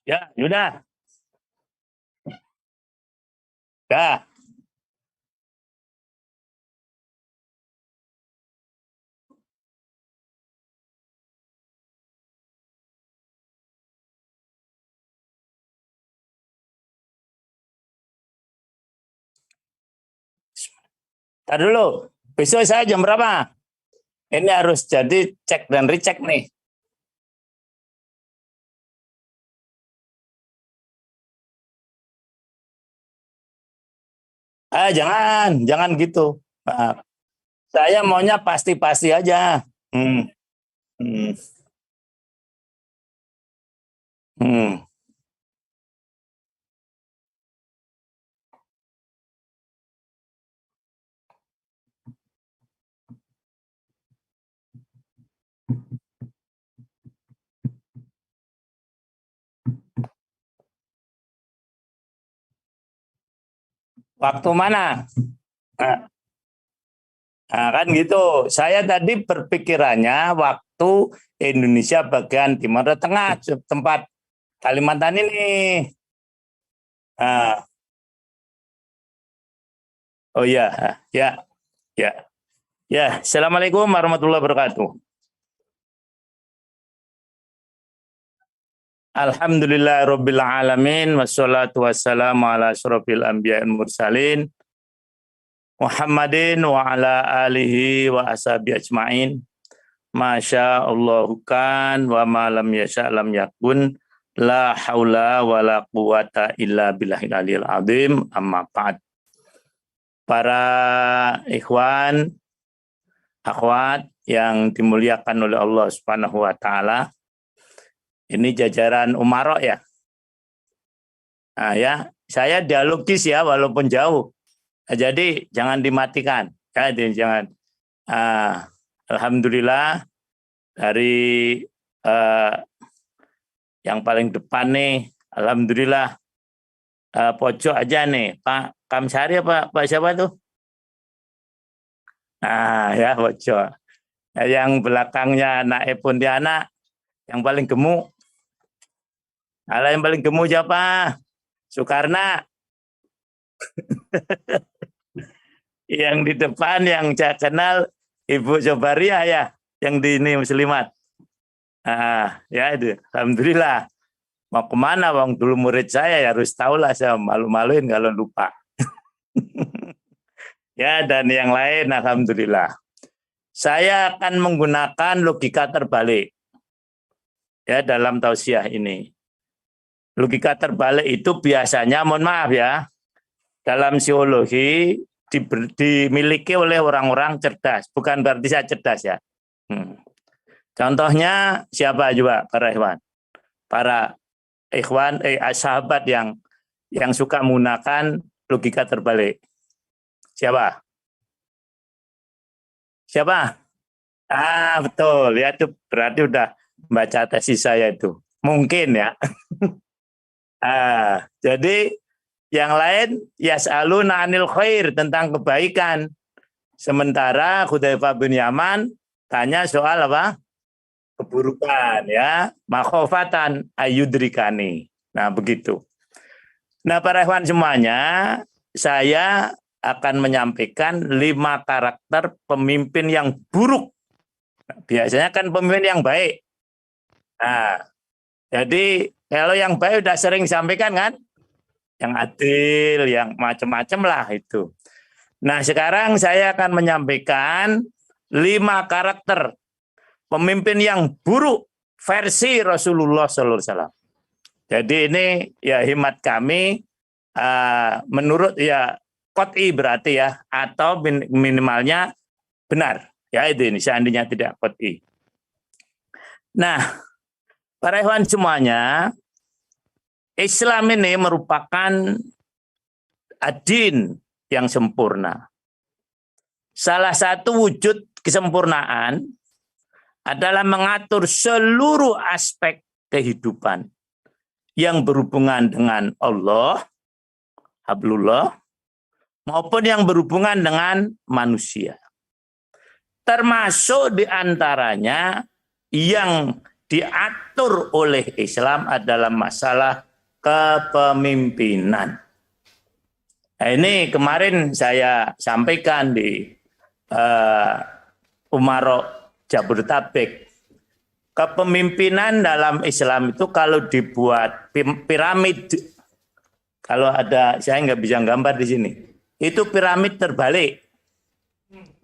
Ya, Yuda. Ya. Tar dulu. Besok saya jam berapa? Ini harus jadi cek dan recheck nih. Jangan gitu. Nah, saya maunya pasti-pasti aja. Hmm, hmm, hmm. Waktu mana? Nah, nah, kan gitu. Saya tadi berpikirannya waktu Indonesia bagian Timur Tengah, tempat Kalimantan ini. Nah, oh ya, ya, ya, ya. Assalamualaikum warahmatullahi wabarakatuh. Alhamdulillah Rabbil Alamin. Wassalatu wassalamu ala asrofil anbiya mursalin. Muhammadin wa ala alihi wa ashabi ajma'in. Masya Allahu kan wa malam yasha lam yakun. La haula wa la quwata illa billahil aliyil azim. Amma ba'd. Para ikhwan, akhwat yang dimuliakan oleh Allah Subhanahu wa taala. Ini jajaran umarok ya. Nah, ya, saya dialogis ya walaupun jauh. Nah, jadi jangan dimatikan. Ya, jangan. Alhamdulillah dari yang paling depan nih, alhamdulillah pojok aja nih, Pak Kamsari apa Pak siapa tuh? Nah, ya pojok. Nah, yang belakangnya Naib Pontianak, yang paling gemuk. Nah, yang paling gemuk siapa? Soekarno. Yang di depan yang saya kenal Ibu Jobaria ya, yang di ini Muslimat. Ya itu, alhamdulillah. Mau kemana bang? Dulu murid saya ya harus tahu lah, saya malu-maluin kalau lupa. Ya, dan yang lain alhamdulillah. Saya akan menggunakan logika terbalik ya dalam tausiah ini. Logika terbalik itu biasanya, mohon maaf ya, dalam psikologi dimiliki oleh orang-orang cerdas. Bukan berarti saya cerdas ya. Contohnya siapa juga para ikhwan? Para ikhwan, sahabat yang suka menggunakan logika terbalik. Siapa? Siapa? Betul. Ya itu berarti udah baca tesis saya itu. Mungkin ya. Jadi yang lain yas'aluna anil khair, tentang kebaikan. Sementara Hudzaifah bin Yaman tanya soal apa? Keburukan ya, makhofatan ayudrikani. Nah, begitu. Nah, para ikhwan semuanya, saya akan menyampaikan 5 karakter pemimpin yang buruk. Biasanya kan pemimpin yang baik. Nah, jadi kalau yang baik udah sering disampaikan kan? Yang adil, yang macam-macam lah itu. Nah, sekarang saya akan menyampaikan 5 karakter pemimpin yang buruk versi Rasulullah SAW. Jadi ini ya himat kami menurut ya qot'i berarti ya, atau minimalnya benar. Ya itu ini seandainya tidak qot'i. Nah, para ikhwan semuanya, Islam ini merupakan adin yang sempurna. Salah satu wujud kesempurnaan adalah mengatur seluruh aspek kehidupan yang berhubungan dengan Allah, hablullah, maupun yang berhubungan dengan manusia. Termasuk diantaranya yang diatur oleh Islam adalah masalah kepemimpinan. Nah, ini kemarin saya sampaikan di Umaro Jabodetabek. Kepemimpinan dalam Islam itu kalau dibuat piramid, kalau ada, saya nggak bisa gambar di sini, itu piramid terbalik.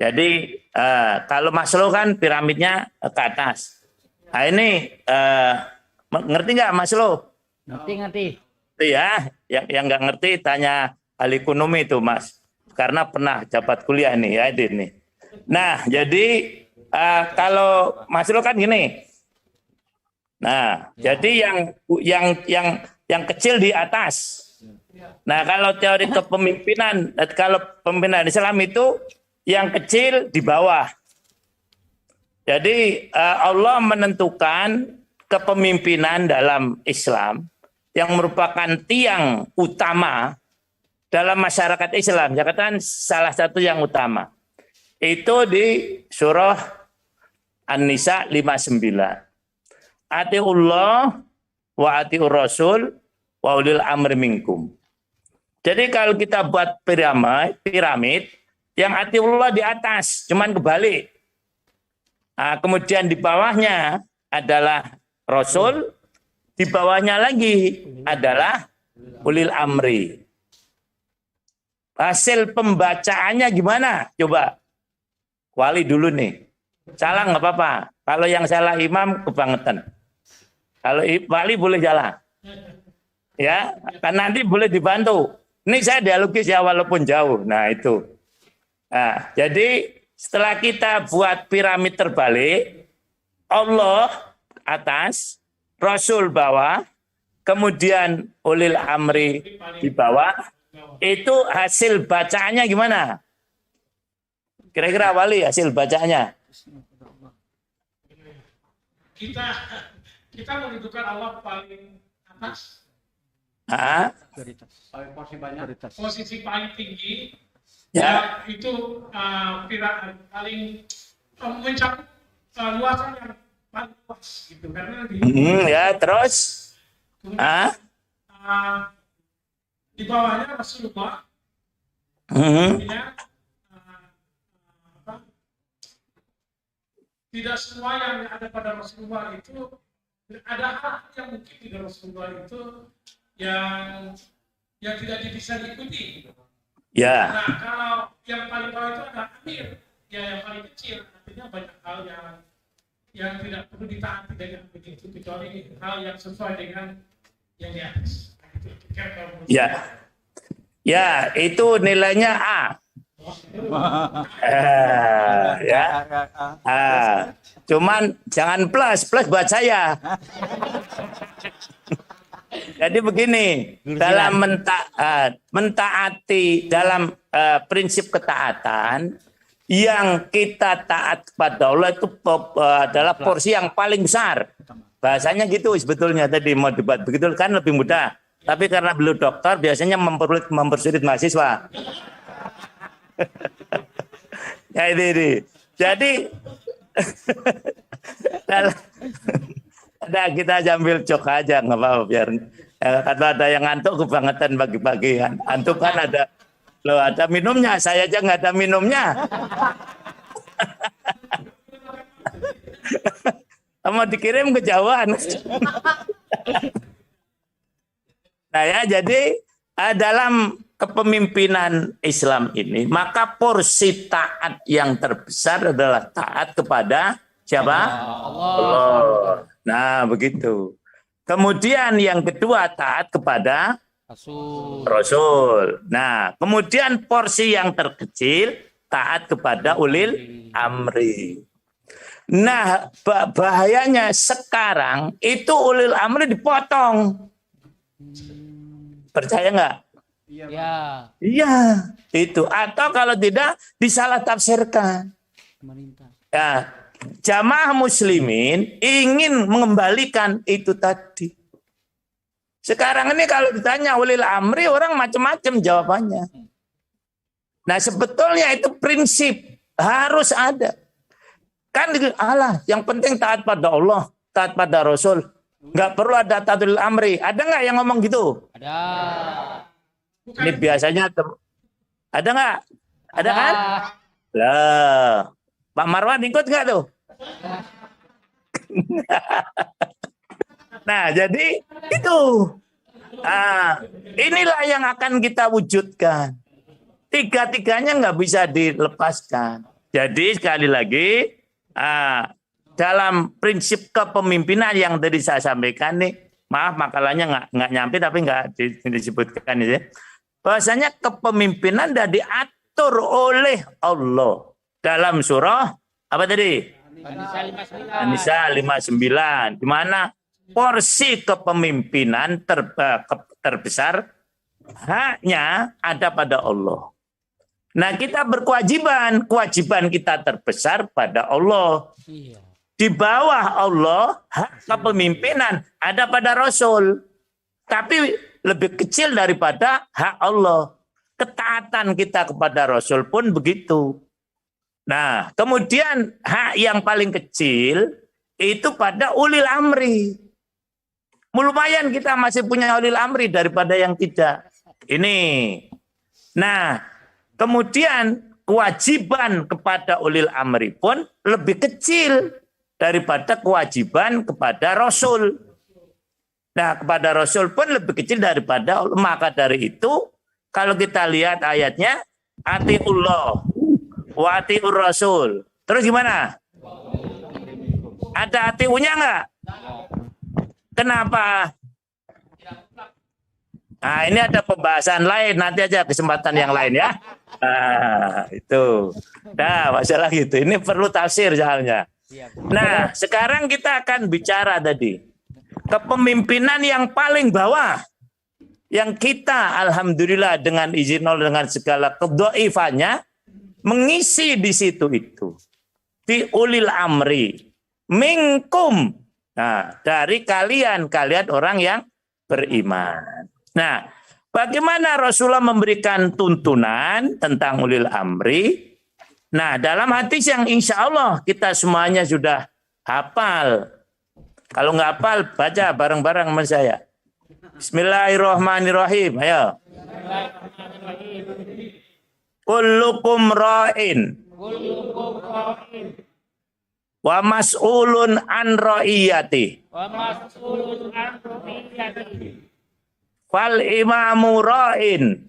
Jadi kalau Maslow kan piramidnya ke atas. Nah ini ngerti nggak Maslow? Ngerti. Ya, yang nggak ngerti tanya ahli ekonomi itu Mas, karena pernah jabat kuliah nih ya ini. Nah jadi kalau Maslow kan gini. Nah jadi yang kecil di atas. Nah kalau teori kepemimpinan, kalau pemimpinan Islam itu yang kecil di bawah. Jadi Allah menentukan kepemimpinan dalam Islam yang merupakan tiang utama dalam masyarakat Islam. Saya katakan salah satu yang utama. Itu di surah An-Nisa 59. Atiullah wa atiur rasul wa ulil amri minkum. Jadi kalau kita buat piramid yang atiullah di atas, cuman kebalik. Nah, kemudian di bawahnya adalah Rasul, di bawahnya lagi adalah ulil amri. Hasil pembacaannya gimana? Coba, Wali dulu nih. Salah nggak apa-apa. Kalau yang salah imam, kebangetan. Kalau Wali boleh salah. Ya, kan nanti boleh dibantu. Ini saya dialogis ya walaupun jauh. Nah itu. Nah, jadi setelah kita buat piramid terbalik, Allah atas, Rasul bawah, kemudian ulil amri di bawah, itu hasil bacaannya gimana? Kira-kira Wali hasil bacaannya? Kita menentukan Allah paling atas. Posisi paling tinggi. Ya, itu paling mencakup luasan yang paling luas gitu karena ya terus di bawahnya Rasulullah tidak semua yang ada pada Rasulullah itu ada hal yang mungkin tidak Rasulullah itu yang tidak bisa diikuti. Ya. Nah, kalau yang paling bawah itu ada amir, ya yang paling kecil, artinya banyak hal yang tidak perlu ditaati dengan begitu kecuali hal yang sesuai dengan yang di atas. Ya, ya itu nilainya A. Ya, cuman jangan plus buat saya. Jadi begini, dalam mentaati dalam prinsip ketaatan, yang kita taat kepada Allah itu adalah porsi yang paling besar. Bahasanya gitu sebetulnya tadi mau debat begitu kan lebih mudah. Tapi karena beliau dokter biasanya mempersulit mahasiswa. Ya ini. Jadi ada kita sambil cok aja nggak apa-apa biar kalau ada yang ngantuk kebangetan pagi-pagi antuk kan ada minumnya, saya aja nggak ada minumnya. Mau dikirim kejauhan. Nah ya jadi dalam kepemimpinan Islam ini maka porsi taat yang terbesar adalah taat kepada siapa? Allah. Nah begitu. Kemudian yang kedua taat kepada Rasul. Nah kemudian porsi yang terkecil taat kepada ulil amri. Nah bahayanya sekarang itu ulil amri dipotong. Percaya nggak? Iya itu. Atau kalau tidak disalah tafsirkan. Ya. Jamaah muslimin ingin mengembalikan itu tadi. Sekarang ini kalau ditanya ulil amri orang macam-macam jawabannya. Nah sebetulnya itu prinsip harus ada. Kan Allah yang penting taat pada Allah. taat pada Rasul. Nggak perlu ada taatul amri. Ada nggak yang ngomong gitu? Ada. Ini biasanya ada nggak? Ada kan? Lah, Pak Marwan ikut nggak tuh? Nah, jadi itu. Nah, inilah yang akan kita wujudkan. Tiga-tiganya nggak bisa dilepaskan. Jadi sekali lagi, dalam prinsip kepemimpinan yang tadi saya sampaikan nih, maaf makalahnya nggak nyampe tapi nggak disebutkan ya. Bahwasanya kepemimpinan sudah diatur oleh Allah dalam surah apa tadi? An-Nisa 59. Di mana porsi kepemimpinan terbesar haknya ada pada Allah. Nah, kita kewajiban kita terbesar pada Allah. Di bawah Allah, hak kepemimpinan ada pada Rasul. Tapi lebih kecil daripada hak Allah. Ketaatan kita kepada Rasul pun begitu. Nah, kemudian hak yang paling kecil itu pada ulil amri. Lumayan kita masih punya ulil amri daripada yang tidak. Ini. Nah, kemudian kewajiban kepada ulil amri pun lebih kecil daripada kewajiban kepada Rasul. Nah, kepada Rasul pun lebih kecil daripada Allah. Maka dari itu, kalau kita lihat ayatnya, atiullah wa atiur Rasul. Terus gimana? Ada atiunya enggak? Kenapa? Nah, ini ada pembahasan lain, nanti aja kesempatan yang lain ya. Nah, itu. Nah, masalah gitu. Ini perlu tafsir soalnya. Nah, sekarang kita akan bicara tadi. Kepemimpinan yang paling bawah. Yang kita, alhamdulillah dengan izin Allah, dengan segala kedhaifannya, mengisi di situ itu. Di ulil amri. Minkum. Nah, dari kalian orang yang beriman. Nah, bagaimana Rasulullah memberikan tuntunan tentang ulil amri? Nah, dalam hadis yang insya Allah kita semuanya sudah hafal. Kalau nggak hafal, baca bareng-bareng sama saya. Bismillahirrahmanirrahim. Ayo. Kullukum ra'in. Wa mas'ulun an ra'iyati. Fal imamu ra'in.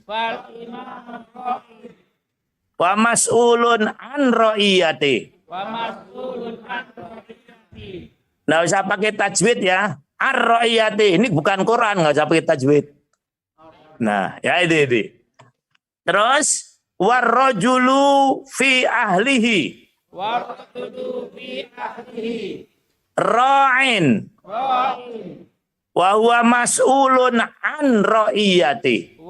Wa mas'ulun an ra'iyati. Nggak usah pakai tajwid ya. Ar-ra'iyati. Ini bukan Quran, nggak usah pakai tajwid. Nah, ya ini. Terus, warrajulu fi ahlihi. Ra'in. Wa huwa mas'ulun an ra'iyati.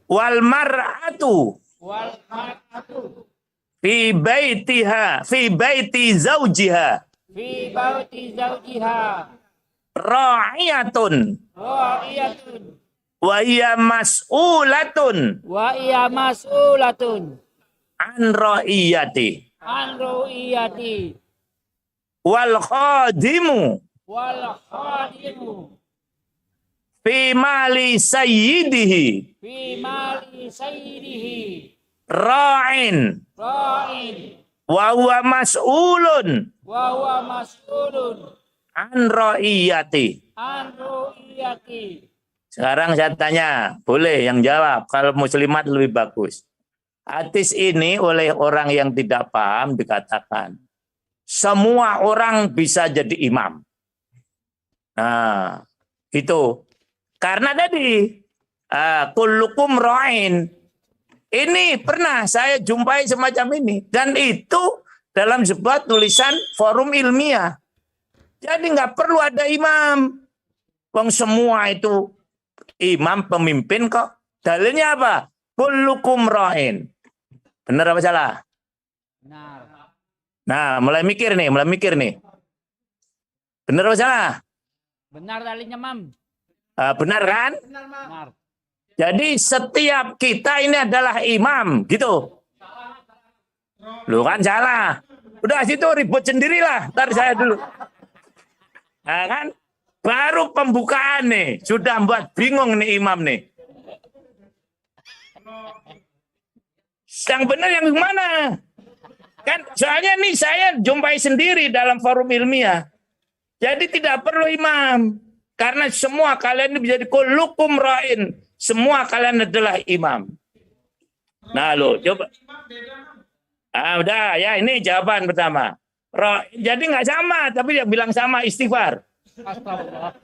Wal mar'atu fi baitiha fi baiti zaujiha ra'iyatun wa hiya mas'ulatun an ra'iyati wal khadimu fi mali sayyidihi ra'in wa huwa mas'ulun an ra'iyati. Sekarang saya tanya, boleh yang jawab, kalau muslimat lebih bagus. Hadis ini oleh orang yang tidak paham dikatakan semua orang bisa jadi imam. Nah, itu karena tadi kullukum ra'in. Ini pernah saya jumpai semacam ini. Dan itu dalam sebuah tulisan forum ilmiah. Jadi nggak perlu ada imam. Wong semua itu imam pemimpin kok. Dalilnya apa? Kullukum ra'in. Benar apa salah? Benar. Nah, mulai mikir nih. Benar apa salah? Benar dalilnya, Mam. Benar kan? Benar. Jadi setiap kita ini adalah imam, gitu. Loh kan salah. Udah situ ribut sendirilah. Ntar saya dulu. Nah, kan? Baru pembukaan nih. Sudah buat bingung nih imam nih. Yang benar yang mana? Kan soalnya nih saya jumpai sendiri dalam forum ilmiah. Jadi tidak perlu imam. Karena semua kalian ini menjadi kullukum ra'in. Semua kalian adalah imam. Nah lo coba. Udah ya ini jawaban pertama. Jadi nggak sama, tapi dia bilang sama istighfar. Astagfirullah.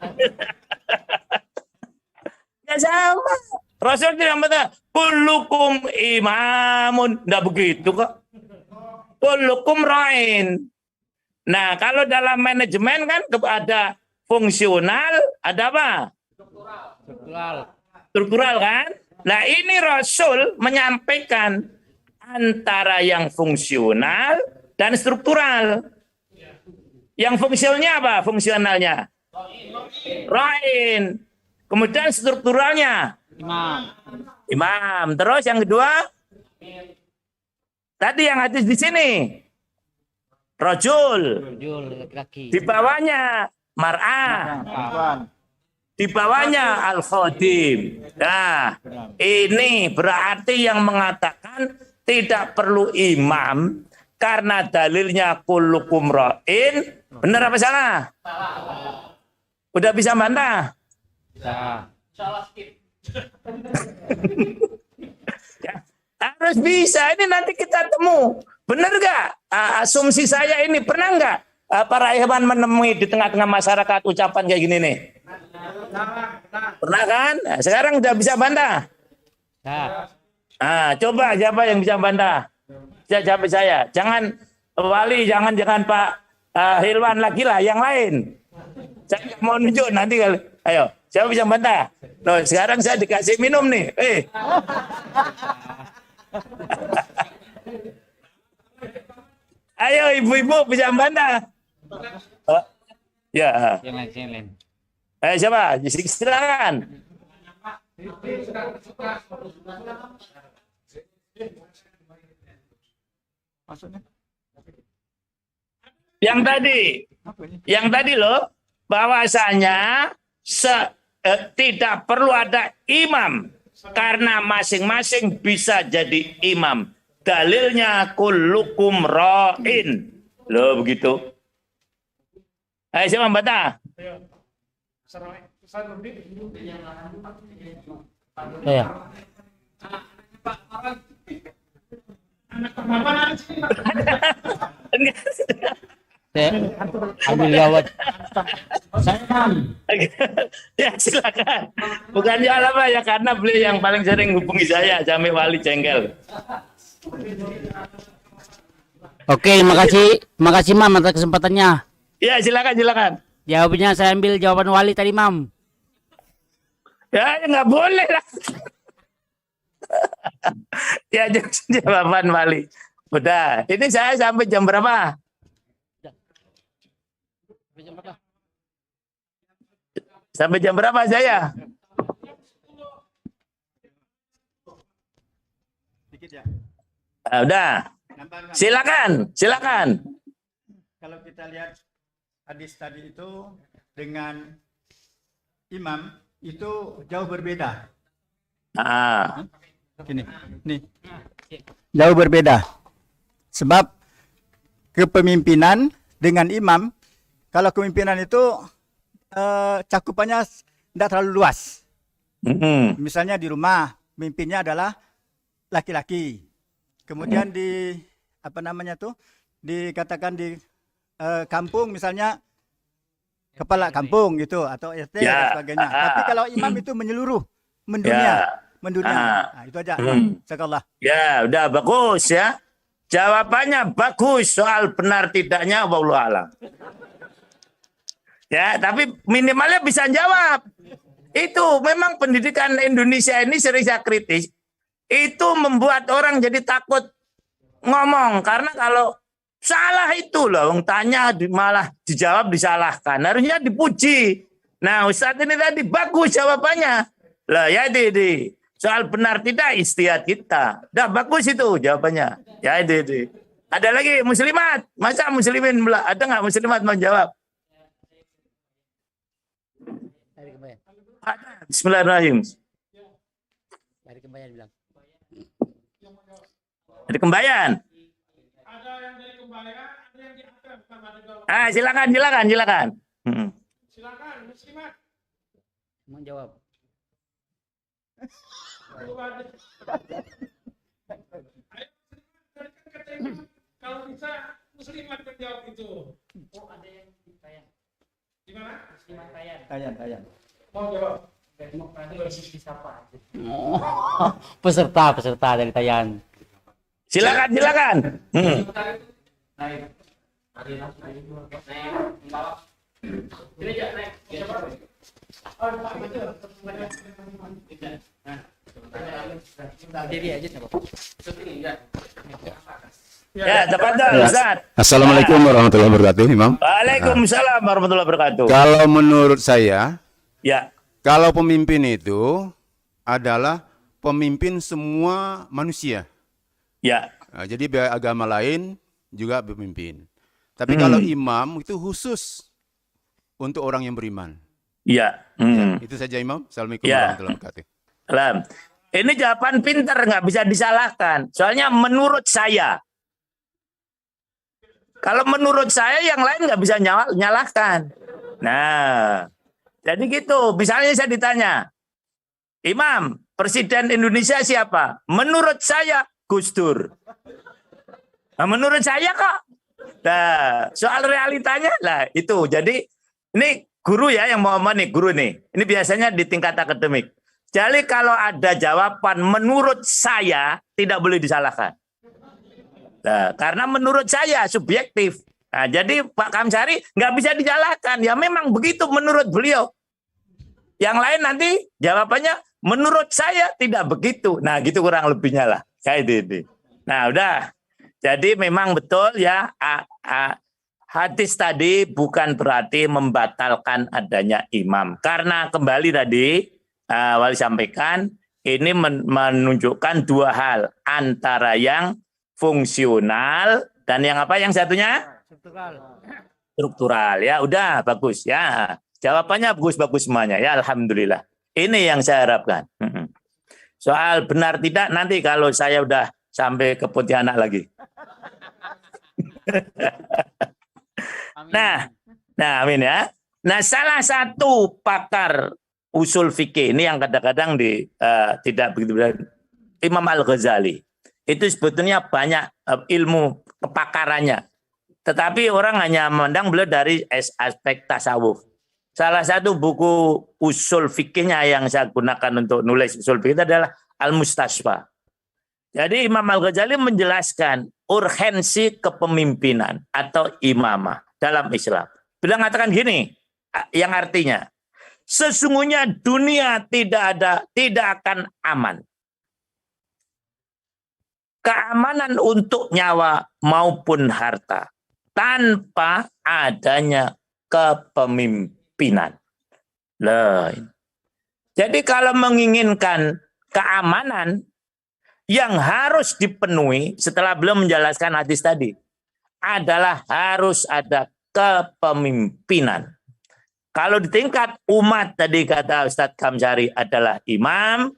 Nggak sama. Rasul tidak mengatakan kullukum imamun. Nggak begitu kok. Kullukum ra'in. Nah kalau dalam manajemen kan ada fungsional, ada apa? Struktural. Struktural kan? Nah ini Rasul menyampaikan antara yang fungsional dan struktural. Yang fungsionalnya apa? Fungsionalnya? Ra'in. Kemudian strukturalnya? Imam. Imam. Terus yang kedua? Tadi yang hadis di sini. Rajul. Rajul laki-laki. Di bawahnya mar'ah. Perempuan. Di bawahnya al-khadim. Nah, ini berarti yang mengatakan tidak perlu imam karena dalilnya kullukum ra'in. Benar apa salah? Udah bisa bantah? Bisa. Ya, harus bisa. Ini nanti kita temu. Benar nggak? Asumsi saya ini pernah nggak para hewan menemui di tengah-tengah masyarakat ucapan kayak gini nih? Pernah kan? Nah, sekarang udah bisa bantah. Bisa. Coba siapa yang bisa bantah? Jawab saya. Jangan Wali, jangan Pak Hilwan lagi lah, yang lain. Saya mau nunjuk nanti kali. Ayo, siapa bisa bantah? Loh, sekarang saya dikasih minum nih. Ayo ibu-ibu bisa bantah. Ya. Yang lain. Ayo siapa? Silakan. Yang tadi loh, bahwasanya tidak perlu ada imam karena masing-masing bisa jadi imam. Dalilnya kullukum ra'in. Loh begitu. Ayo siapa bantah? Saya. Saya ambil gawat. Ya silakan. Bukan jual apa ya, karena beliau yang paling sering hubungi saya, Jami Wali Jengkel. Oke, makasih Mam atas kesempatannya. Ya silakan. Jawabnya saya ambil jawaban Wali tadi, Mam. Ya nggak boleh lah. Ya jawaban Wali. Udah, ini saya sampai jam berapa? Sampai jam berapa saya? Udah. Silakan. Kalau kita lihat hadis tadi itu dengan imam itu jauh berbeda. Nih. Jauh berbeda. Sebab kepemimpinan dengan imam, kalau kepemimpinan itu cakupannya tidak terlalu luas. Misalnya di rumah, pemimpinnya adalah laki-laki. Kemudian dikatakan di kampung misalnya kepala kampung gitu atau RT dan sebagainya. Tapi kalau imam itu menyeluruh, mendunia. Nah, itu aja. Sekolah. Ya, udah bagus ya. Jawabannya bagus, soal benar tidaknya wallahu a'lam. Ya, tapi minimalnya bisa jawab. Itu memang pendidikan Indonesia ini sering saya kritis. Itu membuat orang jadi takut ngomong, karena kalau salah itu loh, tanya malah dijawab disalahkan. Harusnya dipuji. Nah, Ustadz ini tadi bagus jawabannya. Lah ya soal benar tidak istihad kita. Dah bagus itu jawabannya. Ya Ada lagi muslimat. Masa muslimin ada nggak muslimat mau jawab? Ada. Bismillahirrahmanirrahim. Dari Kembayan bilang. Dari Kembayan. Ada yang dari Kembayan, ada yang di Akrab, Pak Madegol. Silakan. Silakan, muslimat. Mau jawab. Ayo, dari katanya kalau bisa muslimat menjawab itu. Oh, ada yang di Kayan. Di mana? Muslimat Kayan. Kayan. Mau jawab. Oh, peserta dari Kayan. Silakan. Ya, tafadhol Ustaz. Assalamualaikum warahmatullahi wabarakatuh, Imam. Waalaikumsalam warahmatullahi wabarakatuh. Kalau menurut saya, Ya, kalau pemimpin itu adalah pemimpin semua manusia. ya. Nah, jadi agama lain juga pemimpin. Tapi kalau imam itu khusus untuk orang yang beriman. Ya. Ya, itu saja, Imam. Assalamualaikum Ya. warahmatullahi wabarakatuh. Salam. Ini jawaban pinter, nggak bisa disalahkan. Soalnya menurut saya. Kalau menurut saya yang lain nggak bisa nyalahkan. Nah, jadi gitu. Misalnya saya ditanya, Imam, Presiden Indonesia siapa? Menurut saya Gus Dur. Nah, menurut saya kok. Nah, soal realitanya lah itu. Jadi ini guru ya yang mau nih, guru nih. Ini biasanya di tingkat akademik. Jadi kalau ada jawaban menurut saya tidak boleh disalahkan. Nah, karena menurut saya subjektif. Nah, jadi Pak Kamsari nggak bisa disalahkan. Ya memang begitu menurut beliau. Yang lain nanti jawabannya menurut saya tidak begitu. Nah, gitu kurang lebihnya lah. Kayak ini. Nah, udah. Jadi memang betul ya hadis tadi bukan berarti membatalkan adanya imam. Karena kembali tadi Wali sampaikan ini menunjukkan dua hal. Antara yang fungsional dan yang apa yang satunya? Struktural. Ya udah bagus ya. Jawabannya bagus-bagus semuanya ya alhamdulillah. Ini yang saya harapkan. Soal benar tidak nanti kalau saya udah sampai ke Pontianak lagi. Nah, amin ya. Nah, salah satu pakar usul fikih ini yang kadang-kadang tidak begitu benar, Imam Al-Ghazali. Itu sebetulnya banyak ilmu kepakarannya. Tetapi orang hanya memandang beliau dari aspek tasawuf. Salah satu buku usul fikihnya yang saya gunakan untuk nulis usul fikih itu adalah Al-Mustasfa. Jadi Imam Al-Ghazali menjelaskan urgensi kepemimpinan atau imamah dalam Islam. Beliau mengatakan gini, yang artinya sesungguhnya dunia tidak akan aman. Keamanan untuk nyawa maupun harta tanpa adanya kepemimpinan. Lain. Jadi kalau menginginkan keamanan yang harus dipenuhi setelah belum menjelaskan hadis tadi adalah harus ada kepemimpinan. Kalau di tingkat umat tadi kata Ustadz Kamsari adalah imam.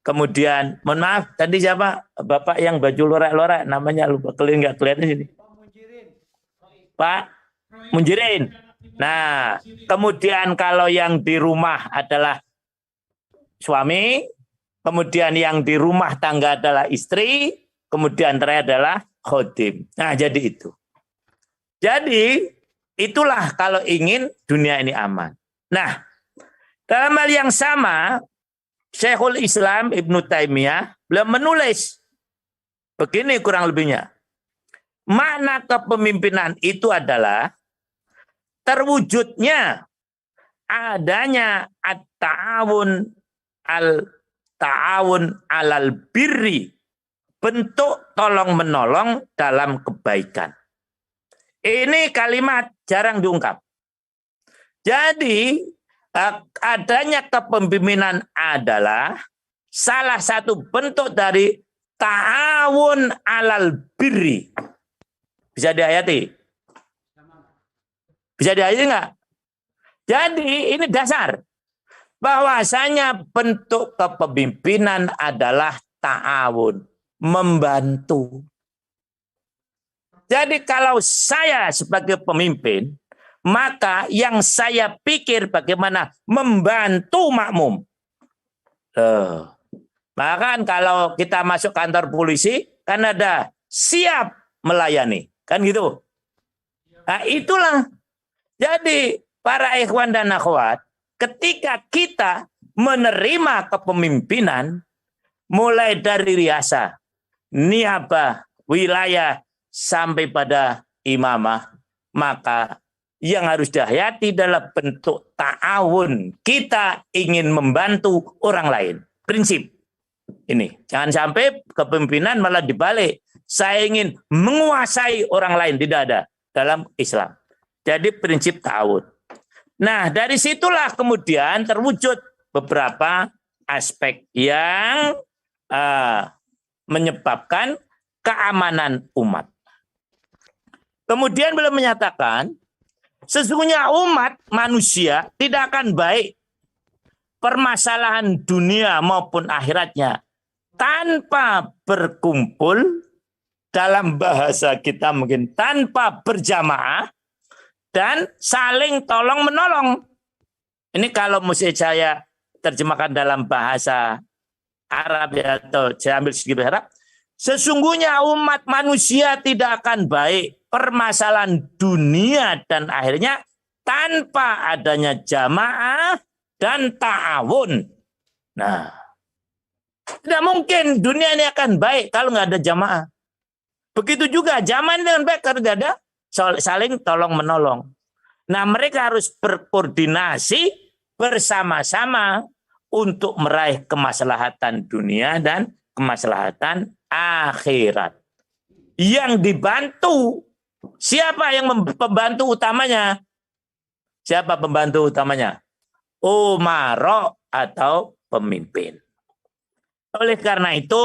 Kemudian, mohon maaf, tadi siapa? Bapak yang baju lorak-lorak, namanya lupa, nggak kelihatan sini. Pak Munjirin. Nah, kemudian kalau yang di rumah adalah suami, kemudian yang di rumah tangga adalah istri, kemudian terakhir adalah khodim. Nah, jadi itu. Jadi, itulah kalau ingin dunia ini aman. Nah, dalam hal yang sama, Syekhul Islam Ibnu Taimiyah beliau menulis begini kurang lebihnya. Makna kepemimpinan itu adalah terwujudnya adanya at-ta'awun alal birri, bentuk tolong-menolong dalam kebaikan. Ini kalimat jarang diungkap. Jadi adanya kepemimpinan adalah salah satu bentuk dari ta'awun alal birri, Bisa dihayati? Bisa dihayati nggak? Jadi ini dasar. Bahwasanya bentuk kepemimpinan adalah ta'awun. Membantu. Jadi kalau saya sebagai pemimpin, maka yang saya pikir bagaimana membantu makmum. Maka kan kalau kita masuk kantor polisi, kan ada siap melayani. Kan gitu. Nah itulah. Jadi para ikhwan dan akhwat, ketika kita menerima kepemimpinan, mulai dari riasa, niabah, wilayah, sampai pada imamah, maka yang harus dihayati adalah bentuk ta'awun. Kita ingin membantu orang lain. Prinsip. Ini. Jangan sampai kepemimpinan malah dibalik. Saya ingin menguasai orang lain. Tidak ada dalam Islam. Jadi prinsip ta'awun. Nah, dari situlah kemudian terwujud beberapa aspek yang menyebabkan keamanan umat. Kemudian beliau menyatakan, sesungguhnya umat manusia tidak akan baik permasalahan dunia maupun akhiratnya tanpa berkumpul, dalam bahasa kita mungkin tanpa berjamaah, dan saling tolong-menolong. Ini kalau mesti saya terjemahkan dalam bahasa Arab atau saya ambil sedikit Arab. Sesungguhnya umat manusia tidak akan baik permasalahan dunia dan akhirnya tanpa adanya jamaah dan ta'awun. Nah, tidak mungkin dunia ini akan baik kalau nggak ada jamaah. Begitu juga jamaah ini akan baik kalau tidak ada saling tolong-menolong. Nah, mereka harus berkoordinasi bersama-sama untuk meraih kemaslahatan dunia dan kemaslahatan akhirat. Yang dibantu, siapa yang pembantu utamanya? Siapa pembantu utamanya? Umara atau pemimpin. Oleh karena itu,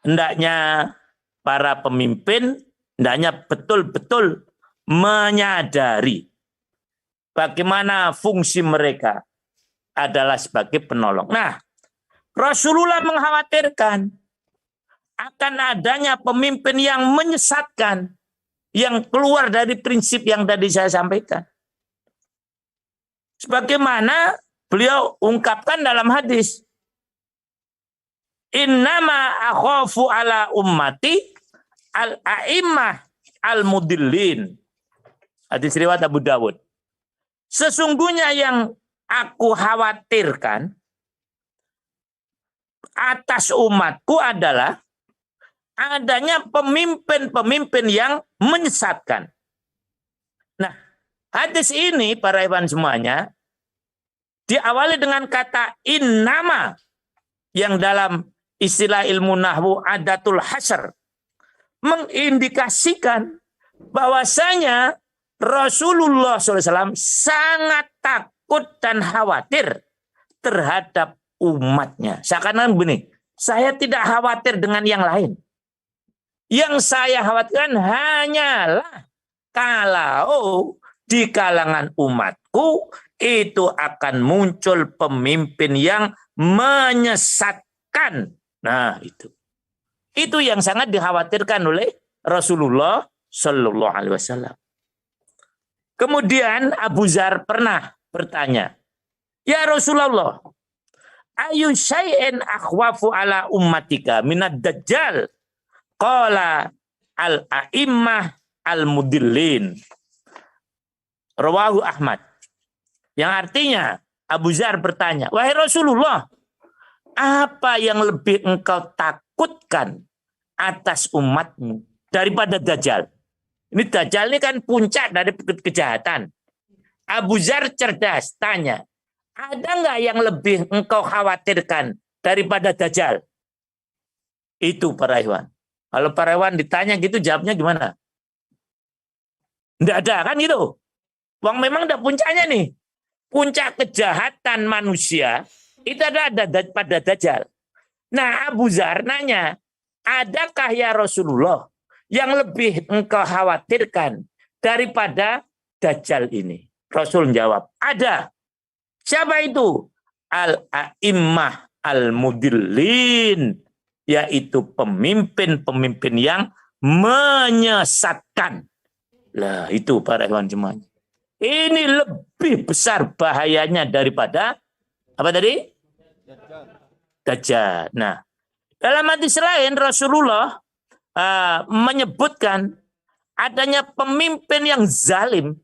hendaknya para pemimpin hendaknya betul-betul menyadari bagaimana fungsi mereka adalah sebagai penolong. Nah, Rasulullah mengkhawatirkan akan adanya pemimpin yang menyesatkan, yang keluar dari prinsip yang tadi saya sampaikan. Sebagaimana beliau ungkapkan dalam hadis, innama akhafu ala ummati al-a'immah al-mudillin. Hadis riwayat Abu Dawud. Sesungguhnya yang aku khawatirkan atas umatku adalah adanya pemimpin-pemimpin yang menyesatkan. Nah, hadis ini para ikhwan semuanya diawali dengan kata innama yang dalam istilah ilmu nahwu adatul hasr, mengindikasikan bahwasanya Rasulullah SAW sangat takut dan khawatir terhadap umatnya. Seakan-akan begini, saya tidak khawatir dengan yang lain. Yang saya khawatirkan hanyalah kalau di kalangan umatku itu akan muncul pemimpin yang menyesatkan. Nah, itu yang sangat dikhawatirkan oleh Rasulullah Shallallahu Alaihi Wasallam. Kemudian Abu Dzar pernah bertanya, ya Rasulullah, ayu syai'in akhwafu ala ummatika minad dajjal? Qala al-a'immah al-mudillin. Rawahu Ahmad. Yang artinya Abu Dzar bertanya, wahai Rasulullah, apa yang lebih engkau takutkan atas umatmu daripada Dajjal? Ini Dajjal ini kan puncak dari kejahatan. Abu Dzar cerdas, tanya, ada nggak yang lebih engkau khawatirkan daripada Dajjal? Itu para ikhwan. Kalau para ikhwan ditanya gitu, jawabnya gimana? Nggak ada kan gitu. Wong memang udah puncaknya nih. Puncak kejahatan manusia itu ada pada Dajjal. Nah, Abu Dzar nanya, adakah ya Rasulullah yang lebih engkau khawatirkan daripada Dajjal ini? Rasul menjawab, ada. Siapa itu? Al-a'immah al-mudillin, yaitu pemimpin-pemimpin yang menyesatkan. Lah itu para ikhwan jemaah. Ini lebih besar bahayanya daripada apa tadi? Dajjal. Nah, dalam hadis lain Rasulullah menyebutkan adanya pemimpin yang zalim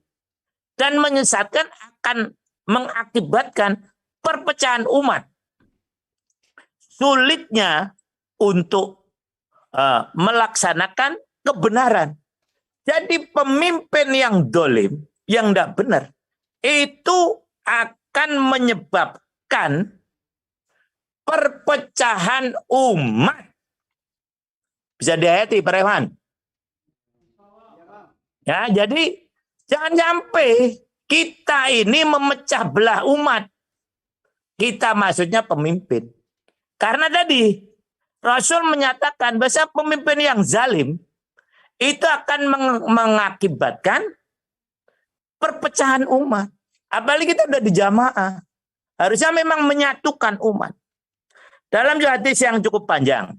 dan menyesatkan akan mengakibatkan perpecahan umat. Sulitnya untuk melaksanakan kebenaran. Jadi pemimpin yang dolim, yang tidak benar, itu akan menyebabkan perpecahan umat. Bisa dihayati Pak Rewan? Ya, jadi jangan sampai kita ini memecah belah umat. Kita maksudnya pemimpin. Karena tadi Rasul menyatakan bahwa pemimpin yang zalim itu akan mengakibatkan perpecahan umat. Apalagi kita udah di jamaah. Harusnya memang menyatukan umat. Dalam hadis yang cukup panjang.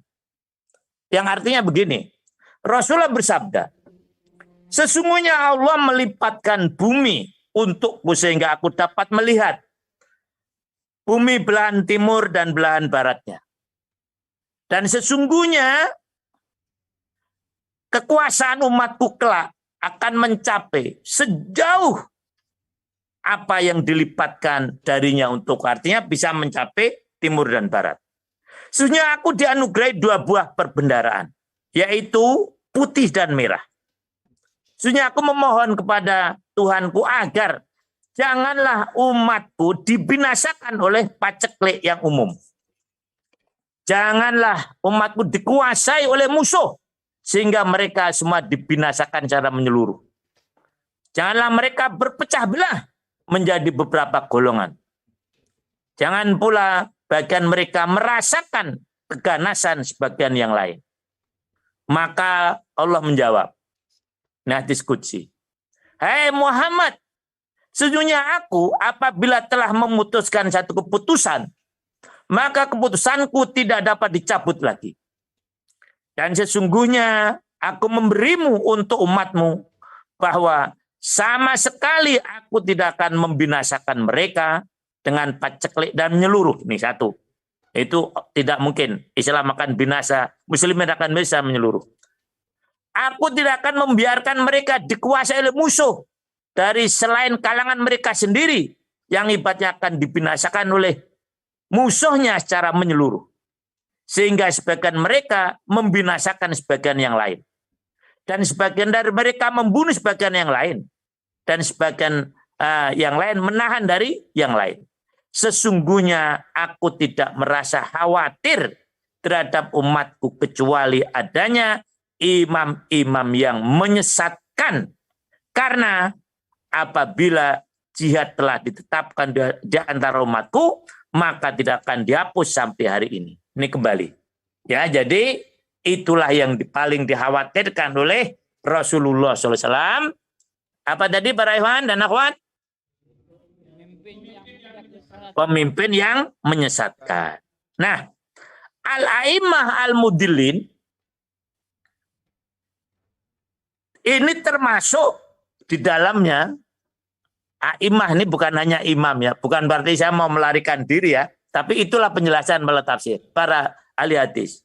Yang artinya begini. Rasulullah bersabda, sesungguhnya Allah melipatkan bumi untukku sehingga aku dapat melihat bumi belahan timur dan belahan baratnya. Dan sesungguhnya kekuasaan umatku kelak akan mencapai sejauh apa yang dilipatkan darinya untuk, artinya bisa mencapai timur dan barat. Sesungguhnya aku dianugerahi 2 buah perbendaharaan, yaitu putih dan merah. Sesungguhnya aku memohon kepada Tuhanku agar janganlah umatku dibinasakan oleh paceklik yang umum. Janganlah umatku dikuasai oleh musuh sehingga mereka semua dibinasakan secara menyeluruh. Janganlah mereka berpecah belah menjadi beberapa golongan. Jangan pula bagian mereka merasakan keganasan sebagian yang lain. Maka Allah menjawab, nah hadis qudsi, hai Muhammad, sesungguhnya aku apabila telah memutuskan satu keputusan, maka keputusanku tidak dapat dicabut lagi. Dan sesungguhnya aku memberimu untuk umatmu bahwa sama sekali aku tidak akan membinasakan mereka dengan paceklik dan menyeluruh. Ini satu. Itu tidak mungkin. Islam akan binasa, muslimin akan bisa menyeluruh. Aku tidak akan membiarkan mereka dikuasai oleh musuh dari selain kalangan mereka sendiri yang ibaratnya akan dibinasakan oleh musuhnya secara menyeluruh. Sehingga sebagian mereka membinasakan sebagian yang lain. Dan sebagian dari mereka membunuh sebagian yang lain. Dan sebagian yang lain menahan dari yang lain. Sesungguhnya aku tidak merasa khawatir terhadap umatku kecuali adanya imam-imam yang menyesatkan. Karena apabila jihad telah ditetapkan di antara umatku, maka tidak akan dihapus sampai hari ini. Ini kembali. Ya, jadi itulah yang paling dikhawatirkan oleh Rasulullah SAW. Apa tadi para ikhwan dan akhwat? Pemimpin yang menyesatkan. Nah, al-a'immah al-mudillin ini termasuk di dalamnya. A'immah ini bukan hanya imam ya, bukan berarti saya mau melarikan diri ya, tapi itulah penjelasan melalui tafsir para ahli hadis.